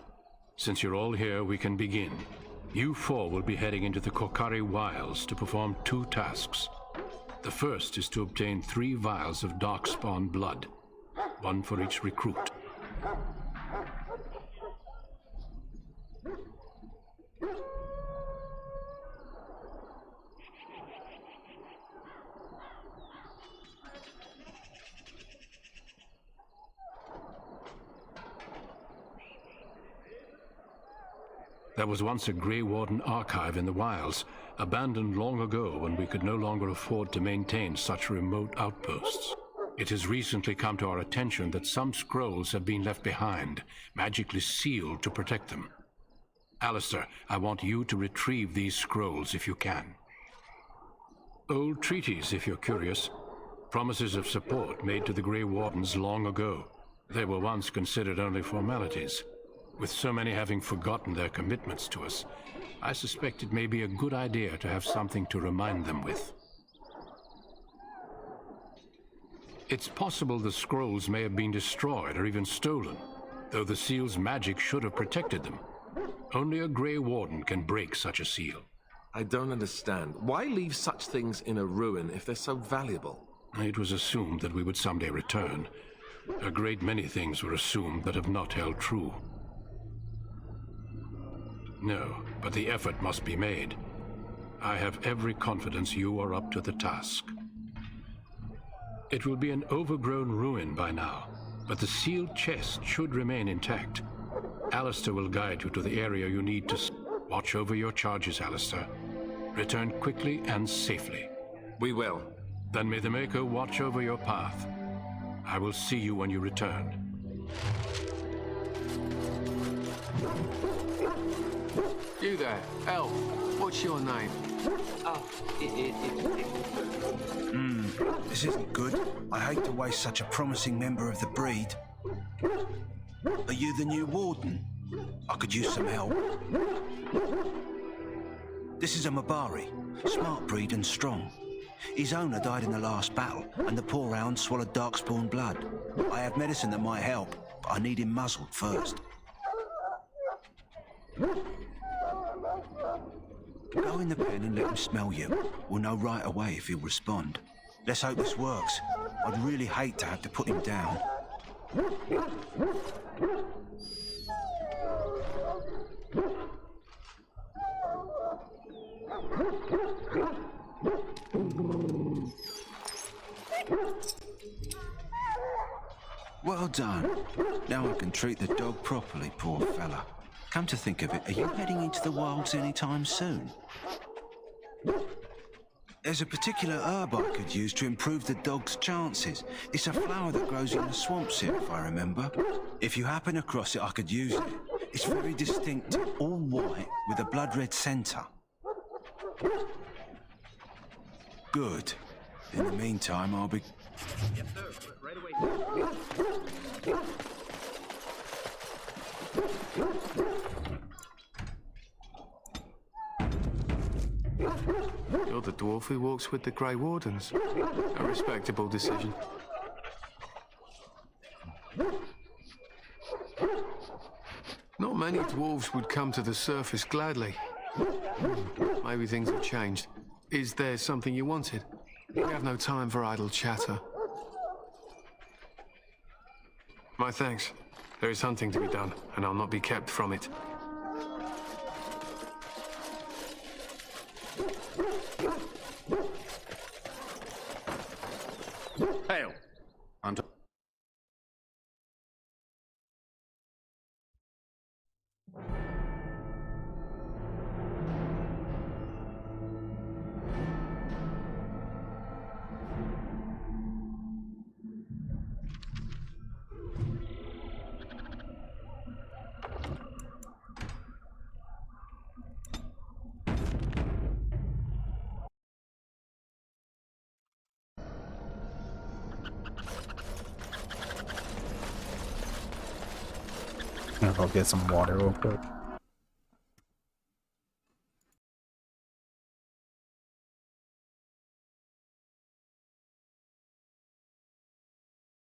since you're all here, we can begin. You four will be heading into the Korcari Wilds to perform 2 tasks. The first is to obtain 3 vials of Darkspawn blood, 1 for each recruit. There was once a Grey Warden archive in the wilds, abandoned long ago when we could no longer afford to maintain such remote outposts. It has recently come to our attention that some scrolls have been left behind, magically sealed to protect them. Alistair, I want you to retrieve these scrolls if you can. Old treaties, if you're curious. Promises of support made to the Grey Wardens long ago. They were once considered only formalities. With so many having forgotten their commitments to us, I suspect it may be a good idea to have something to remind them with. It's possible the scrolls may have been destroyed or even stolen, though the seal's magic should have protected them. Only a Grey Warden can break such a seal. I don't understand. Why leave such things in a ruin if they're so valuable? It was assumed that we would someday return. A great many things were assumed that have not held true. No, but the effort must be made. I have every confidence you are up to the task. It will be an overgrown ruin by now, but the sealed chest should remain intact. Alistair will guide you to the area you need to watch over your charges, Alistair. Return quickly and safely. We will. Then may the Maker watch over your path. I will see you when you return. You there, elf. What's your name? This isn't good. I hate to waste such a promising member of the breed. Are you the new warden? I could use some help. This is a Mabari, smart breed and strong. His owner died in the last battle, and the poor hound swallowed darkspawn blood. I have medicine that might help, but I need him muzzled first. Go in the pen and let him smell you. We'll know right away if he'll respond. Let's hope this works. I'd really hate to have to put him down. Well done. Now I can treat the dog properly, poor fella. Come to think of it, are you heading into the wilds anytime soon? There's a particular herb I could use to improve the dog's chances. It's a flower that grows in the swamps here, if I remember. If you happen across it, I could use it. It's very distinct, all white, with a blood-red centre. Good. In the meantime, I'll be... Yes, sir. Right away. You're the dwarf who walks with the Grey Wardens. A respectable decision. Not many dwarves would come to the surface gladly. Maybe things have changed. Is there something you wanted? We have no time for idle chatter. My thanks. There is hunting to be done, and I'll not be kept from it. Hail! Hunter. I'll get some water real quick.